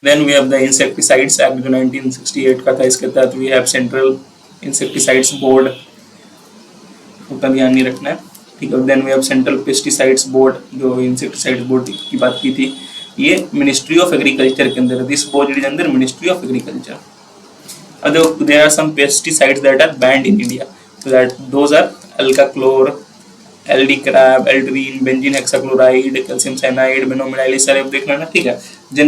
Then we have the insecticides act जो 1968 का था, इसके तहत वी हैव सेंट्रल इंसेक्टिसाइड्स बोर्ड, उतना ध्यान नहीं रखना है, ठीक है। Then we have central pesticides board, जो इंसेक्टिसाइड्स बोर्ड की बात की थी, ये मिनिस्ट्री ऑफ एग्रीकल्चर के अंदर, दिस बोर्ड इज अंदर ministry of agriculture. There are some pesticides that are banned in India, so that those are alachlor, aldicarb, aldrin, benzene hexachloride, calcium cyanide, benomyl, सारे अब देखना ना, ठीक है।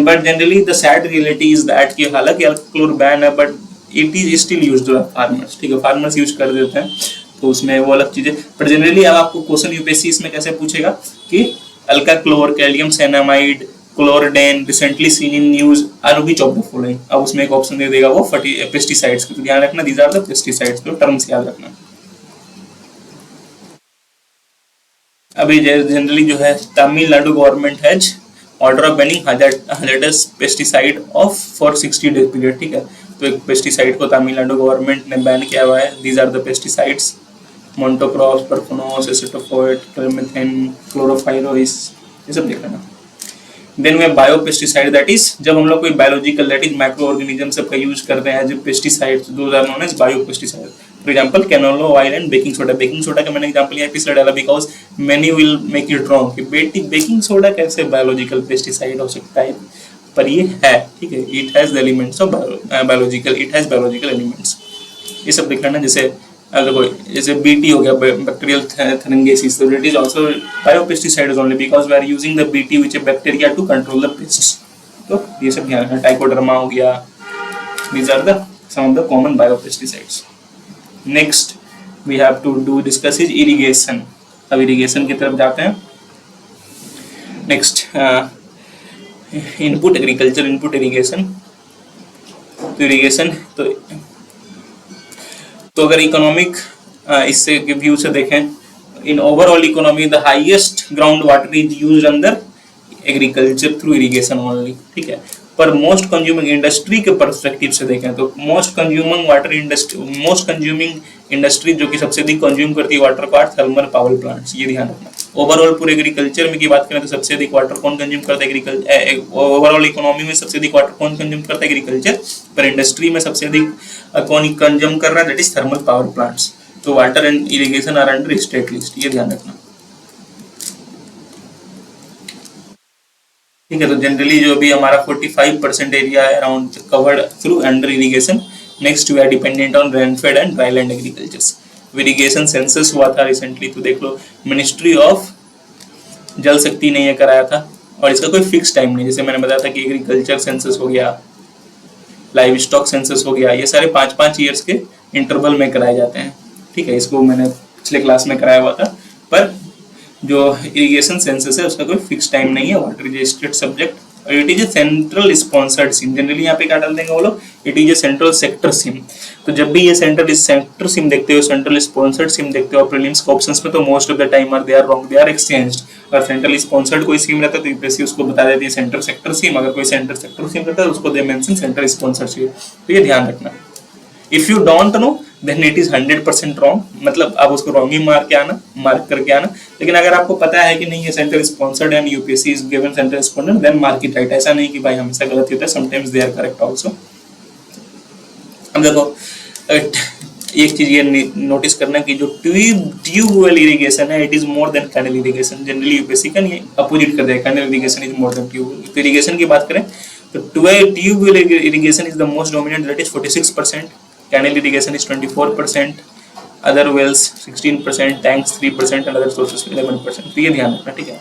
But generally the sad reality is that कि हालांकि alachlor ban है but it is still used by farmers, ठीक है, फार्मर्स यूज कर देते हैं, तो उसमें वो अलग चीज है। बट जनरली अब आपको क्वेश्चन यूपीएससी इसमें कैसे पूछेगा कि alachlor, calcium cyanamide, chlordane recently seen in news are which of the following, अब उसमें एक ऑप्शन दे देगा वो पेस्टिसाइड्स की, तो ध्यान रखना दीज आर द पेस्टिसाइड्स, तो टर्म्स याद रखना। अभी जनरली जो है Tamil Nadu government has order of banning hazardous pesticide of for 60 days period, ठीक है। तो एक पेस्टिसाइड को तमिलनाडु गवर्नमेंट ने बैन किया हुआ है, these are the pesticides, monocrotophos, profenofos, acephate, chlormethane, chlorpyrifos, ये सब देख लेना। Then we bio pesticide, that is जब हम लोग कोई biological that is micro organism सब का यूज करते हैं जो pesticides, those are known as bio pesticide. For example canola oil and baking soda, baking soda का मैंने एग्जांपल यहाँ पिछले डाला because many will make it wrong कि बेकिंग सोडा कैसे बायोलॉजिकल पेस्टिसाइड हो सकता है, पर ये है, ठीक है। It has the elements of biological, it has biological elements, ये सब देख लेना। जैसे BT हो गया, bacterial थैलेंगेसिस, so it is also biopesticides only because we are using the BT which is bacteria to control the pests, तो ये सब ध्यान रखना। ट्राइकोडर्मा हो गया, these are the some of the common biopesticides। Next we have to do discuss is irrigation, अब irrigation की तरफ जाते हैं। Next input agriculture, input irrigation, तो इरिगेशन तो अगर इकोनॉमिक इससे व्यू से देखें, in overall economy the highest ground water is used under agriculture through irrigation only, ठीक है। पर मोस्ट कंज्यूमिंग इंडस्ट्री के पर्सपेक्टिव से देखें तो मोस्ट कंज्यूमिंग इंडस्ट्री जो कि सबसे अधिक कंज्यूम करती है वाटर को, थर्मल पावर प्लांट्स, ये ध्यान रखना। ओवरऑल पूरे एग्रीकल्चर में की बात करें तो सबसे अधिक वाटर कौन कंज्यूम करता है? एग्रीकल्चर। ओवरऑल इकोनॉमी में सबसे अधिक वाटर कौन कंज्यूम करता है? एग्रीकल्चर। पर इंडस्ट्री में सबसे अधिक कौन कंज्यूम कर रहा है? That is thermal power plants. तो water and irrigation are under state list, ये ध्यान रखना, ठीक है। तो जनरली जो भी हमारा 45% एरिया है around covered through under irrigation. Next we are dependent on rainfed and dryland agriculture. Irrigation census हुआ था रिसेंटली, तो देख लो मिनिस्ट्री ऑफ जल शक्ति ने ये कराया था और इसका कोई फिक्स टाइम नहीं। जैसे मैंने बताया था कि एग्रीकल्चर सेंसस हो गया, लाइव स्टॉक सेंसस हो गया, ये सारे 5-5 ईयर्स के इंटरवल में कराए जाते हैं, ठीक है। इसको मैंने पिछले क्लास में कराया हुआ था। पर जो इरिगेशन सेंसस है उसका कोई फिक्स टाइम नहीं है, water is a state subject और it is a central sponsored scheme. Generally यहाँ पे क्या डाल देंगे वो लोग? It is a central sector scheme. तो जब भी ये सेंट्रल सेक्टर सिम देखते हो, सेंट्रल स्पॉन्सर्ड सिम देखते हो प्रीलिम्स के ऑप्शंस में, तो most of the time are they are wrong, they are exchanged. अगर सेंट्रल स्पॉन्सर्ड कोई स्कीम रहता है तो यूपीएससी उसको बता देती है सेंट्रल सेक्टर सिम, अगर कोई सेंट्रल सेक्टर सिम रहता है उसको they mention central sponsored scheme. तो ये ध्यान रखना। If you don't know then it is 100% wrong, मतलब आप उसको रॉन्ग ही मार्क करके आना। लेकिन अगर आपको पता है कि नहीं ये central sponsored and UPSC is given central sponsored, then mark it right. ऐसा नहीं कि भाई हमेशा गलत होता है, sometimes they are correct also. अब देखो एक चीज ये नोटिस करना कि जो ट्यूबवेल इरिगेशन है it is more than canal irrigation. Generally UPSC का ये अपोजिट कर देगा, canal irrigation is more than tubewell. तो इरिगेशन की बात करें तो tubewell irrigation is the most dominant, that is 46%, canal irrigation is 24%, other wells 16%, tanks 3% and other sources 11%। तो ये ध्यान रखना, ठीक है।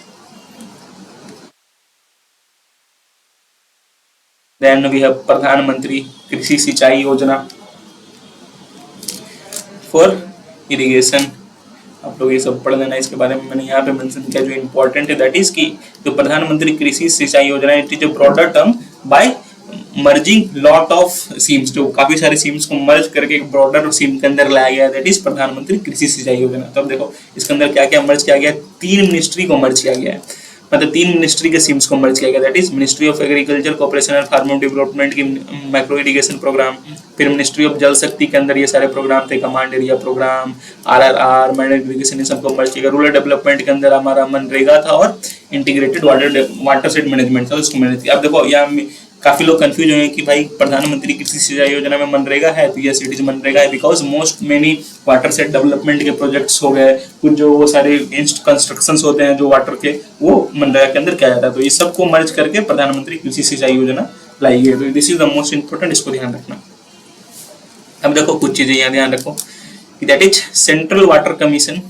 देन वी हैव प्रधानमंत्री कृषि सिंचाई योजना फॉर इरिगेशन। आप लोग ये सब पढ़ लेना, इसके बारे में मैंने यहाँ पे मेंशन किया। जो इम्पोर्टेंट है दैट इज की जो प्रधानमंत्री कृषि सिंचाई योजना है, it is a broader term by merging lot of seems, जो काफी सारे सीम्स को मर्ज करके एक ब्रॉडर सीम के अंदर लाया गया, दैट इज प्रधानमंत्री कृषि सिंचाई योजना। तो अब देखो इसके अंदर क्या क्या मर्ज किया गया, 3 मिनिस्ट्री को मर्ज किया गया है, मतलब 3 मिनिस्ट्री के सीम्स को मर्ज किया गया, that is ministry of agriculture, corporation and farmer development की माइक्रो इरिगेशन प्रोग्राम, फिर मिनिस्ट्री ऑफ जल शक्ति के अंदर ये सारे प्रोग्राम थे, command area programme, RRR, manage irrigation, इन सबको मर्ज किया। रूरल डेवलपमेंट के अंदर हमारा मनरेगा था और इंटीग्रेटेड वाटर सेट मैनेजमेंट था, उसको मैनेज किया। अब देखो यहाँ काफी लोग कंफ्यूज हुए कि भाई प्रधानमंत्री कृषि सिंचाई योजना में मनरेगा है, तो यस इट इज मनरेगा है, because most many water set development के प्रोजेक्ट्स हो गए, कुछ जो वो सारे कंस्ट्रक्शंस होते हैं जो वाटर के, वो मनरेगा के अंदर किया जाता है। तो ये सबको मर्ज करके प्रधानमंत्री कृषि सिंचाई योजना लाई गई। तो this is the most important, इसको ध्यान रखना। अब देखो कुछ चीजें यहाँ ध्यान रखो, that is central water commission,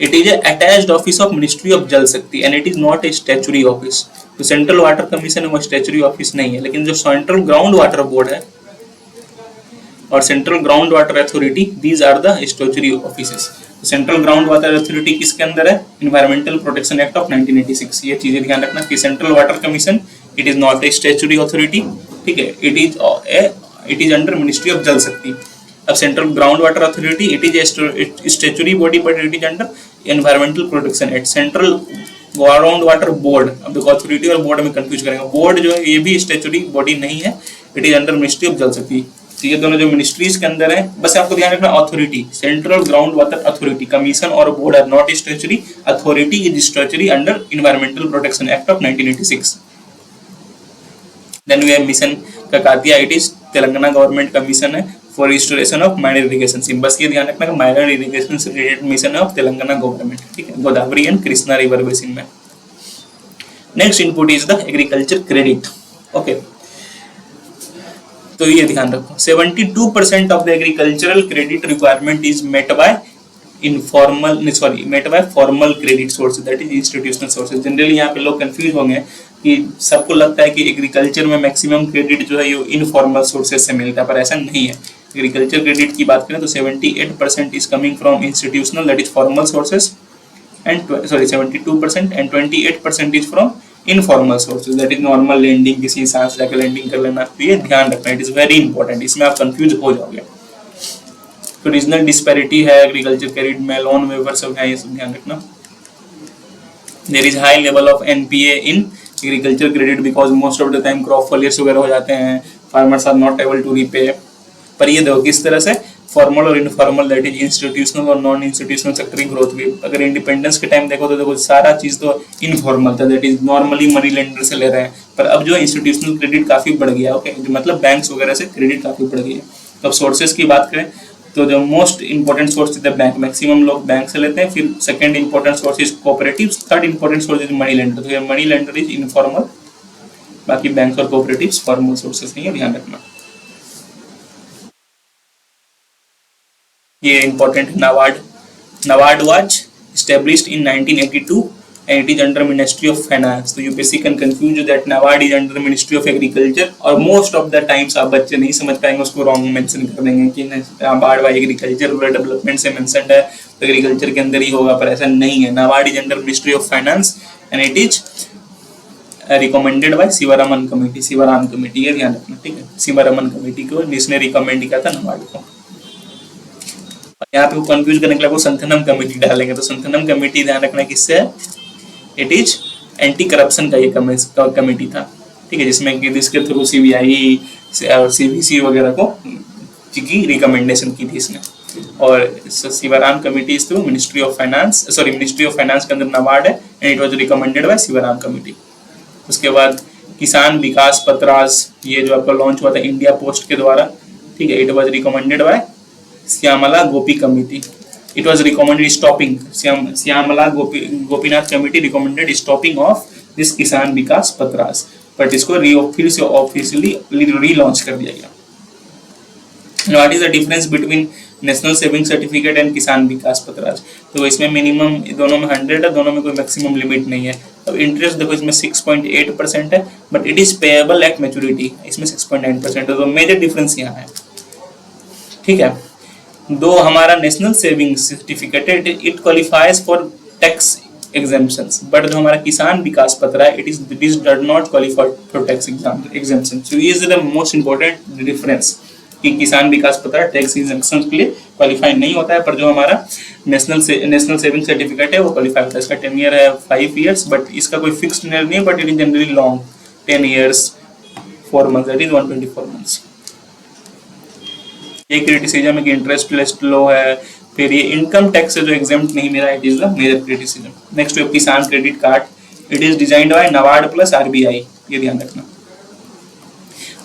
it is attached office of ministry of Jal शक्ति and it is not a statutory office. तो सेंट्रल वाटर कमीशन वो स्टैच्यूटरी ऑफिस नहीं है, लेकिन जो सेंट्रल ग्राउंड वाटर बोर्ड है और central ground water authority, these are the statutory offices. Central ground water authority किसके अंदर है, एनवायरमेंटल प्रोटेक्शन एक्ट ऑफ 1986। ये चीजें ध्यान रखना कि central water commission it is not a statutory authority, ठीक है, it is under ministry of Jal शक्ति। अब central ground water authority it is statutory body but it is under environmental protection act. Central ground water board, अब देखो authority और board में confuse करेंगे, board जो है ये भी स्टैच्यूटरी बॉडी नहीं है, it is under ministry of Jal शक्ति। तो ये दोनों जो मिनिस्ट्रीज के अंदर है, बस आपको ध्यान रखना authority, central ground water authority, commission और board are not statutory, authority is statutory under environmental protection act of 1986। Then we have mission Kakatiya, it is Telangana government का मिशन है for restoration of minor irrigation scheme. बस ये ध्यान रखना कि minor irrigation से related mission है ऑफ तेलंगाना गवर्नमेंट, ठीक है, Godavari and Krishna river basin में। Next input is the agriculture credit, okay. तो ये ध्यान रखो 72% of the agricultural credit requirement is met by formal credit sources, that is institutional sources. जनरली यहाँ पे लोग कंफ्यूज होंगे कि सबको लगता है कि एग्रीकल्चर में मैक्सिमम क्रेडिट जो है ये इनफॉर्मल सोर्सेज से मिलता है, पर ऐसा नहीं है। एग्रीकल्चर क्रेडिट की बात करें तो 78% is coming from institutional that is formal sources and 72% and 28% is from informal sources that is normal lending, किसी इंसान से जाकर लेंडिंग कर लेना। तो ये ध्यान रखना, इट इज वेरी इंपॉर्टेंट, इसमें आप कंफ्यूज हो जाओगे। तो रीजनल डिस्पैरिटी है एग्रीकल्चर क्रेडिट में, लोन वेवर सब है, ये सब ध्यान रखना। There is high level of NPA in agriculture credit because most of the time crop failures वगैरह हो जाते हैं, farmers are not able to repay. पर ये देखो किस तरह से फॉर्मल और इनफॉर्मल दैट इज इंस्टीट्यूशनल और नॉन इंस्टीट्यूशनल सेक्टर की ग्रोथ हुई। अगर इंडिपेंडेंस के टाइम देखो तो देखो सारा चीज तो इनफॉर्मल था, that is normally money lender से ले रहे हैं, पर अब जो इंस्टीट्यूशनल क्रेडिट काफी बढ़ गया, ओके, मतलब बैंक्स वगैरह से क्रेडिट काफी बढ़ गई है। तो अब सोर्सेज की बात करें तो जो most important source is the bank, maximum लोग बैंक से लेते हैं, फिर second important source is cooperatives, third important source is money lender. तो ये मनी लेंडर इज इनफॉर्मल, बाकी बैंक्स और कोऑपरेटिव्स फॉर्मल सोर्सेज नहीं है, ध्यान रखना। ये important NABARD, NABARD was established in 1982 and it is under Ministry of Finance. तो UPSC can confuse that NABARD is under ministry of agriculture, और मोस्ट ऑफ द टाइम्स आप बच्चे नहीं समझ पाएंगे, उसको रॉन्ग मेंशन कर देंगे कि NABARD why agriculture rural development से मेंशन्ड है तो एग्रीकल्चर के अंदर ही होगा, पर ऐसा नहीं है। NABARD is under ministry of finance and it is recommended by Sivaraman committee, Shivaram committee, ये ध्यान रखना, ठीक है। शिवरामन कमेटी को जिसने रिकमेंड किया था नाबार्ड को। यहाँ पे कंफ्यूज करने के लिए वो संथनम कमेटी डालेंगे, तो संथनम कमेटी ध्यान रखना किससे है, इट इज एंटी करप्शन का ये कमेटी था, ठीक है, जिसमें कि जिसके थ्रू सीबीआई और सीबीसी वगैरह को की रिकमेंडेशन की थी इसने। और Shivaram committee is through ministry of finance, sorry ministry of finance के अंदर नाबार्ड है and it was recommended by Shivaram committee. उसके बाद किसान विकास पत्रास, ये जो आपका लॉन्च हुआ था इंडिया पोस्ट के द्वारा, ठीक है, it was recommended by Shyamala Gopi committee, it was recommended stopping, Shyamala Gopinath committee recommended stopping of this Kisan Vikas पत्रास, but इसको फिर से ऑफिशियली रीलॉन्च कर दिया गया। What is the difference between national saving certificate and किसान विकास पत्र? तो इसमें मिनिमम दोनों में 100 है, दोनों में कोई मैक्सिमम लिमिट नहीं है। अब इंटरेस्ट देखो इसमें 6.8% है, but it is payable at maturity, इसमें 6.9% है, तो मेजर डिफरेंस यहाँ है। ठीक है, दो हमारा national saving certificate it qualifies for tax exemptions, but जो हमारा किसान विकास पत्र है it is does not qualify for tax exemption। सो ये is the most important difference कि किसान विकास पत्र टैक्स एग्जेम्पशन के लिए क्वालिफाई नहीं होता है, पर जो हमारा नेशनल सेविंग सर्टिफिकेट है वो क्वालिफाई होता है। इसका टेन्योर है 5 years, बट इसका कोई फिक्स्ड टेन्योर नहीं है, but it is generally long 10 years 4 months, that is 124 months। ये क्रिटिसिज्म है कि इंटरेस्ट लिस्ट लो है, फिर ये इनकम टैक्स से जो एग्जेम्प्ट नहीं मिला, it is the major criticism. Next है Kisan credit card, it is designed by NABARD plus RBI, ये ध्यान रखना।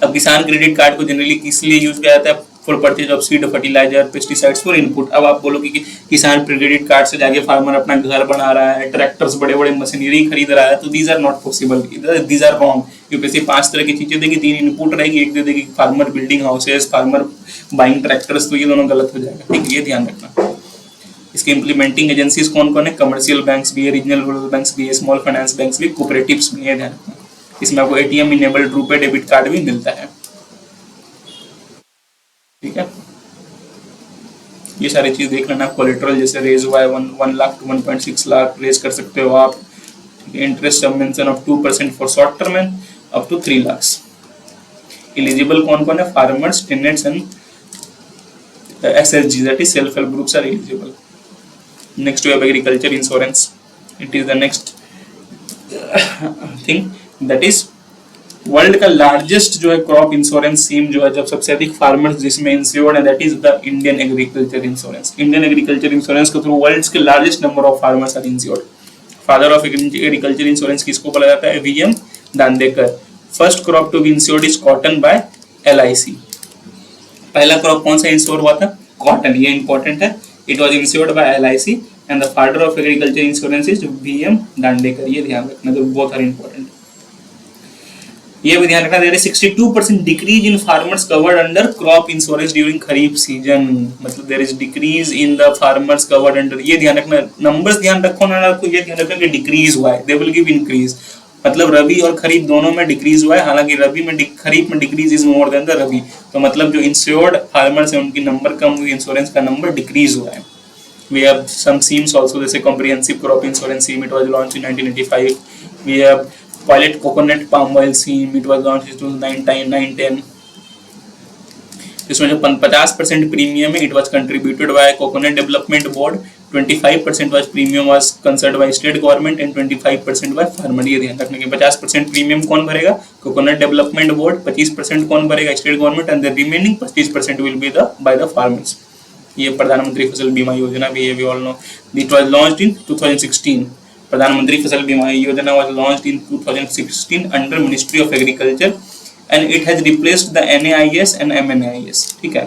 अब किसान क्रेडिट कार्ड को जनरली किस लिए यूज किया जाता है? For purchase of seed, fertiliser, pesticides for input. अब आप बोलोगे कि किसान क्रेडिट कार्ड से जाके फार्मर अपना घर बना रहा है, ट्रैक्टर्स, बड़े बड़े मशीनरी खरीद रहा है, तो these are not possible, these are wrong. UPSC 5 तरह की चीजें देगी, 3 इनपुट रहेगी, एक दे देगी farmer building houses, farmer buying tractors, तो ये दोनों गलत हो जाएगा। ठीक है, ये ध्यान रखना। इसके इम्प्लीमेंटिंग एजेंसीज कौन कौन है? कमर्शियल बैंक्स भी है, रीजनल रूरल बैंक्स भी है, स्मॉल फाइनेंस बैंक्स भी, कोऑपरेटिव्स भी है, ध्यान रखना। इसमें आपको ATM enabled RuPay debit card भी मिलता है। ठीक है, ये सारी चीज देख लेना। कोलेटरल जैसे रेज हुआ है 1 लाख to 1.6 लाख रेज कर सकते हो आप। Interest subvention of 2% for short term and up to 3 lakh. Eligible कौन कौन है? Farmers, tenants and SHG, that is self help groups are eligible. Next we have agriculture insurance. It is the next thing, that is world का largest जो है crop insurance scheme जो है, जब सबसे अधिक फार्मर्स जिसमें इंश्योर्ड है, that is the Indian agriculture insurance. Indian agriculture insurance के थ्रू वर्ल्ड के largest number of farmers are insured. Father of agriculture insurance किसको बोला जाता है? VM Dandekar. First crop to be insured is cotton by LIC। पहला crop कौन सा insure हुआ था? कॉटन, ये इंपॉर्टेंट है। It was insured by LIC and the father of agriculture insurance is VM Dandekar, ये ध्यान रखना, तो बहुत सारे इंपॉर्टेंट। ये भी ध्यान रखना, there is 62% decrease in farmers covered under crop insurance during kharif season, मतलब there is decrease in the farmers covered under. ये ध्यान रखना, नंबर्स ध्यान रखो ना, आपको ये ध्यान रखना कि डिक्रीज हुआ है, दे विल गिव इंक्रीज, मतलब रबी और खरीफ दोनों में डिक्रीज हुआ है, हालांकि खरीफ में decrease is more than the rabi, तो मतलब जो इंश्योर्ड फार्मर्स है उनकी नंबर कम हुई, इंश्योरेंस का नंबर डिक्रीज हुआ है। We have some schemes also, जैसे comprehensive crop insurance scheme, it was launched in 1985. We have pilot coconut palm oil scheme, it was launched in 2009-10. इसमें जो 50% प्रीमियम है, it was contributed by Coconut Development Board, 25% was premium was considered by state government and 25% by farmer। ये ध्यान रखने के 50% premium कौन भरेगा? Coconut Development Board, 25% कौन भरेगा? State government, and the remaining 25% will be the by the farmers। ये प्रधानमंत्री फसल बीमा योजना भी है, we all know it was launched in 2016। प्रधानमंत्री फसल बीमा योजना was launched in 2016 under Ministry of Agriculture and it has replaced the NAIS and MNAIS। ठीक है,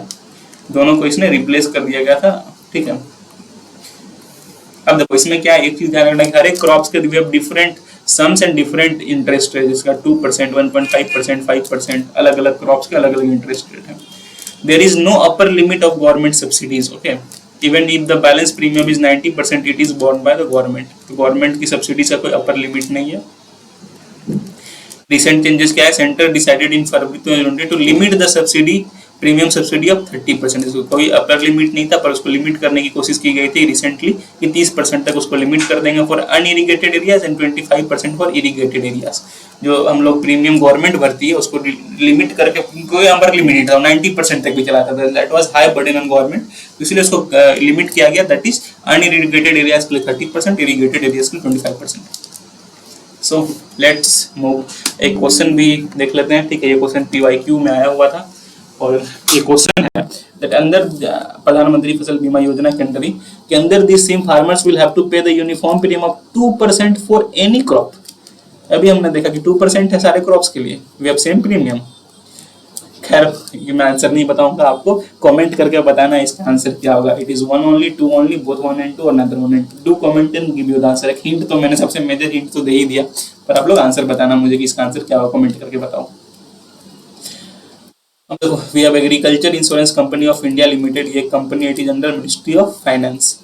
दोनों को इसने रिप्लेस कर दिया गया था। ठीक है, अब देखो इसमें क्या एक चीज ध्यान रखना है, हर एक क्रॉप्स के भी different sums and different interest rate, जिसका 2%, 1.5%, 5%, अलग अलग क्रॉप्स के अलग अलग इंटरेस्ट रेट है। There is no upper limit of government subsidies, okay? Even if the balance premium is 90%, it is borne by the government। तो गवर्नमेंट की subsidy का कोई अपर लिमिट नहीं है। Recent changes क्या है? Centre decided in February 2020 to limit the subsidy premium subsidy of 30%। कोई upper limit नहीं था, पर उसको लिमिट करने की कोशिश की गई थी रिसेंटली कि 30% तक उसको लिमिट कर देंगे for unirrigated areas and 25% for irrigated areas. जो हम लोग प्रीमियम गवर्नमेंट भरती है उसको लिमिट करके, कोई अपर लिमिट नहीं था, 90% तक भी चलाता था, that was high burden on government, इसलिए उसको लिमिट किया गया, दैट इज अनइरिगेटेड एरियाज के लिए 30%, इरिगेटेड एरियाज के लिए 25%। सो लेट्स मूव, एक क्वेश्चन भी देख लेते हैं। ठीक है, ये क्वेश्चन PYQ में आया हुआ था और ये क्वेश्चन है दैट अंदर प्रधानमंत्री फसल बीमा योजना के अंदर के अंदर this same farmers will have to pay the uniform premium of 2% for any crop. अभी हमने देखा कि 2% है सारे क्रॉप्स के लिए, वी हैव सेम प्रीमियम। खैर ये मैं आंसर नहीं बताऊंगा, आपको कमेंट करके बताना इसका आंसर क्या होगा। It is 1 only, 2 only, both 1 and 2 और another 1 and 2। Do comment and give you the answer. एक हिंट तो मैंने सबसे मेजर हिंट तो दे ही दिया, पर आप लोग आंसर बताना मुझे कि इसका आंसर क्या होगा, कमेंट करके बताओ। अब देखो we have agriculture insurance company of India limited, ये company it is under ministry of finance,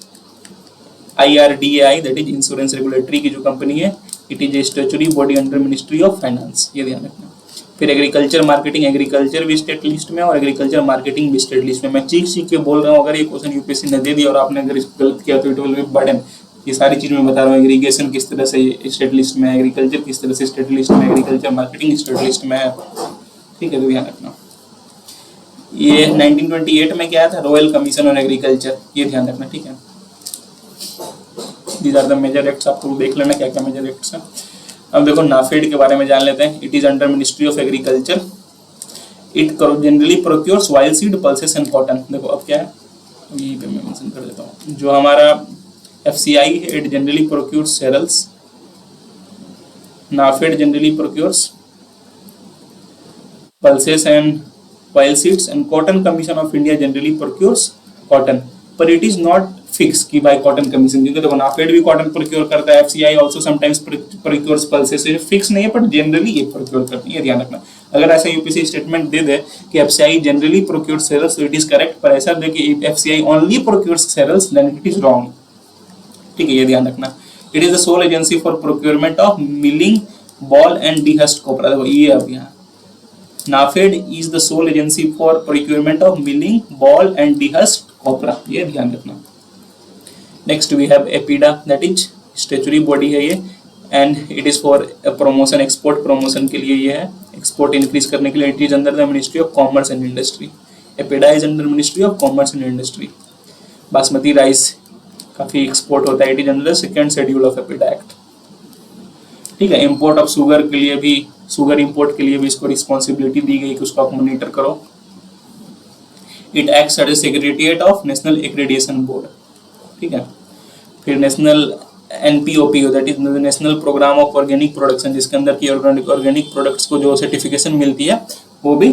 IRDAI that is insurance regulatory की जो कंपनी है, it is a statutory body under ministry of finance, ये ध्यान रखना। फिर एग्रीकल्चर मार्केटिंग, एग्रीकल्चर भी state list में और एग्रीकल्चर मार्केटिंग भी स्टेट लिस्ट में। मैं चीख के बोल रहा हूँ, अगर ये क्वेश्चन यूपीएससी ने दे दिया और आपने अगर इसको गलत किया तो इट विल बी बर्डन। ये सारी चीज मैं बता रहा हूँ, एग्रीगेशन किस तरह से स्टेट लिस्ट में है, एग्रीकल्चर किस तरह से स्टेट लिस्ट में, एग्रीकल्चर मार्केटिंग स्टेट लिस्ट में है, ठीक है, तो ध्यान रखना। ये 1928 में क्या था, रॉयल कमीशन ऑन एग्रीकल्चर, ये ध्यान रखना, ठीक है। These are the major acts, आपको देख लेना क्या क्या मेजर एक्ट्स हैं। अब देखो नाफेड के बारे में जान लेते हैं। It is under ministry of agriculture, it generally procures oil seed, pulses and cotton. देखो अब क्या है, यहीं पे मैं मेंशन कर देता हूँ, जो हमारा FCI है it generally procures cereals, NAFED generally procures pulses and oil seeds, and cotton commission of India generally procures cotton, but it is not fixed कि भाई cotton commission, क्योंकि देखो नाफेड भी cotton procure करता है, FCI also sometimes procures pulses, ये fix नहीं है but generally ये procure करती है, ध्यान रखना। अगर ऐसा यूपीएससी स्टेटमेंट दे दे कि FCI generally procures cereals, तो it is correct, पर ऐसा दे कि FCI only procures cereals, then it is wrong, ठीक है, ये ध्यान रखना। It is the sole agency for procurement of milling, ball and dehusked copra, देखो ये अब यहाँ NAFED is the sole agency for procurement of milling, ball and dehusked copra, ये ध्यान रखना। Next we have APEDA, that is statutory body है ये, and it is for promotion, export promotion के लिए ये है, एक्सपोर्ट इंक्रीज करने के लिए। It is under the ministry of commerce and industry, APEDA is under ministry of commerce and industry. Basmati rice काफी एक्सपोर्ट होता है, it is under the second schedule of APEDA act, ठीक है। इंपोर्ट ऑफ शुगर के लिए भी, sugar import के लिए भी इसको रिस्पॉन्सिबिलिटी दी गई कि उसको आप मॉनिटर करो। It acts as a secretariat of national accreditation board, ठीक है। फिर national NPOP that is national programme of organic production, जिसके अंदर की ऑर्गेनिक प्रोडक्ट्स को जो सर्टिफिकेशन मिलती है वो भी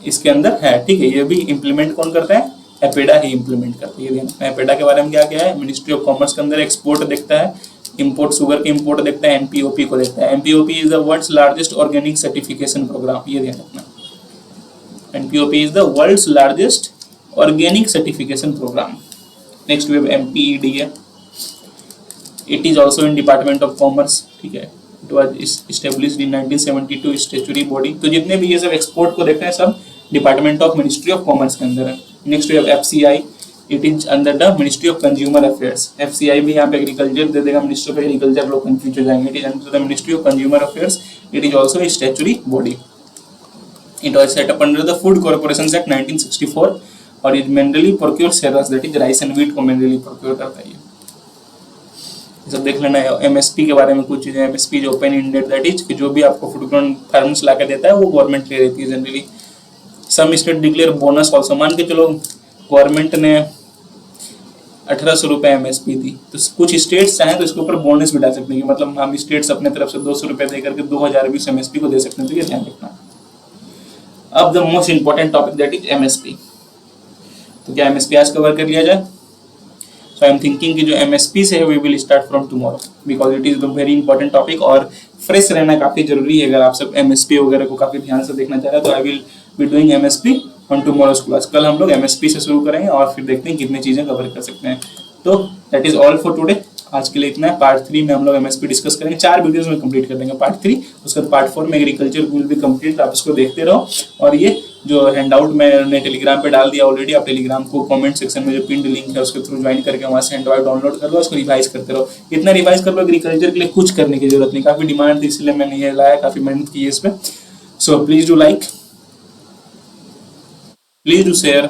इसके अंदर है, ठीक है। ये भी इम्प्लीमेंट कौन करता है, एपेडा ही इम्प्लीमेंट करती है। एपेडा के बारे में क्या क्या है, मिनिस्ट्री ऑफ कॉमर्स के अंदर एक्सपोर्ट देखता है, इंपोर्ट शुगर के इंपोर्ट देखता है, NPOP को देखता है। NPOP is the world's largest organic certification programme, ये ध्यान रखना। NPOP is the world's largest organic certification programme. Next we have MPEDA, it is also in department of commerce, ठीक है। It was established in 1972, statutory body. तो जितने भी ये सब एक्सपोर्ट को देखते हैं सब department of ministry of commerce के अंदर है। Next we have FCI, it is under the ministry of consumer affairs. FCI भी यहाँ पे एग्रीकल्चर दे देगा, मिनिस्ट्री ऑफ एग्रीकल्चर, लोग कंफ्यूज हो जाएंगे। It is under the ministry of consumer affairs, it is also a statutory body. It was set up under the food corporation act 1964 और it mainly procure cereals, that is rice and wheat को मेनरली procure करता है। सब देख लेना है। MSP के बारे में कुछ चीजें, MSP जो ओपन इंडेड, दैट इज कि जो भी आपको फूड ग्रेन फार्मर्स ला के देता है वो गवर्नमेंट ले रहती है जनरली। Some state declare bonus also, मान के चलो गवर्नमेंट ने 1800 रुपये MSP दी, तो कुछ स्टेट्स चाहें तो इसके ऊपर बोनस भी डाल सकते हैं, मतलब हम स्टेट्स अपने तरफ से 200 रुपये दे करके 2020 MSP को दे सकते हैं, तो ये ध्यान रखना। अब the most important topic that is MSP। तो क्या MSP आज कवर कर लिया जाए? सो आई एम थिंकिंग कि जो MSP से है we will start from tomorrow, because it is the very important topic और फ्रेश रहना काफी जरूरी है। अगर आप सब MSP वगैरह को काफी ध्यान से देखना चाह रहे हैं तो I will be doing MSP on tomorrow's class. कल हम लोग MSP से शुरू करेंगे और फिर देखते हैं कितनी चीजें कवर कर सकते हैं। तो that is all for today, आज के लिए इतना है। पार्ट 3 में हम लोग MSP डिस्कस करेंगे, 4 वीडियोस में कंप्लीट कर देंगे पार्ट 3, उसके बाद पार्ट 4 में एग्रीकल्चर विल बी कंप्लीट। आप इसको देखते रहो और ये जो हैंडआउट मैंने टेलीग्राम पे डाल दिया ऑलरेडी, आप टेलीग्राम को कमेंट सेक्शन में जो पिन लिंक है उसके थ्रू ज्वाइन करके वहां से हैंडआउट डाउनलोड कर लो, उसको रिवाइज करते रहो। इतना रिवाइज कर लो, एग्रीकल्चर के लिए कुछ करने की जरूरत नहीं, काफी डिमांड थी इसलिए मैंने ये लाया, काफी मेहनत की है इस पे। So please do like, please do share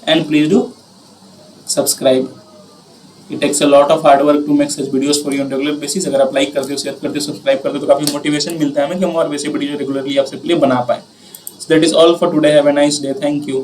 and please do subscribe. It takes a lot of hard work to make such videos for you on regular basis. अगर आप लाइक करते हो, शेयर करते हो, सब्सक्राइब करते हो तो काफी मोटिवेशन मिलता है हमें कि हम और वैसे वीडियो रेगुलरली आपसे लिए बना पाए। So that is all for today. Have a nice day. Thank you.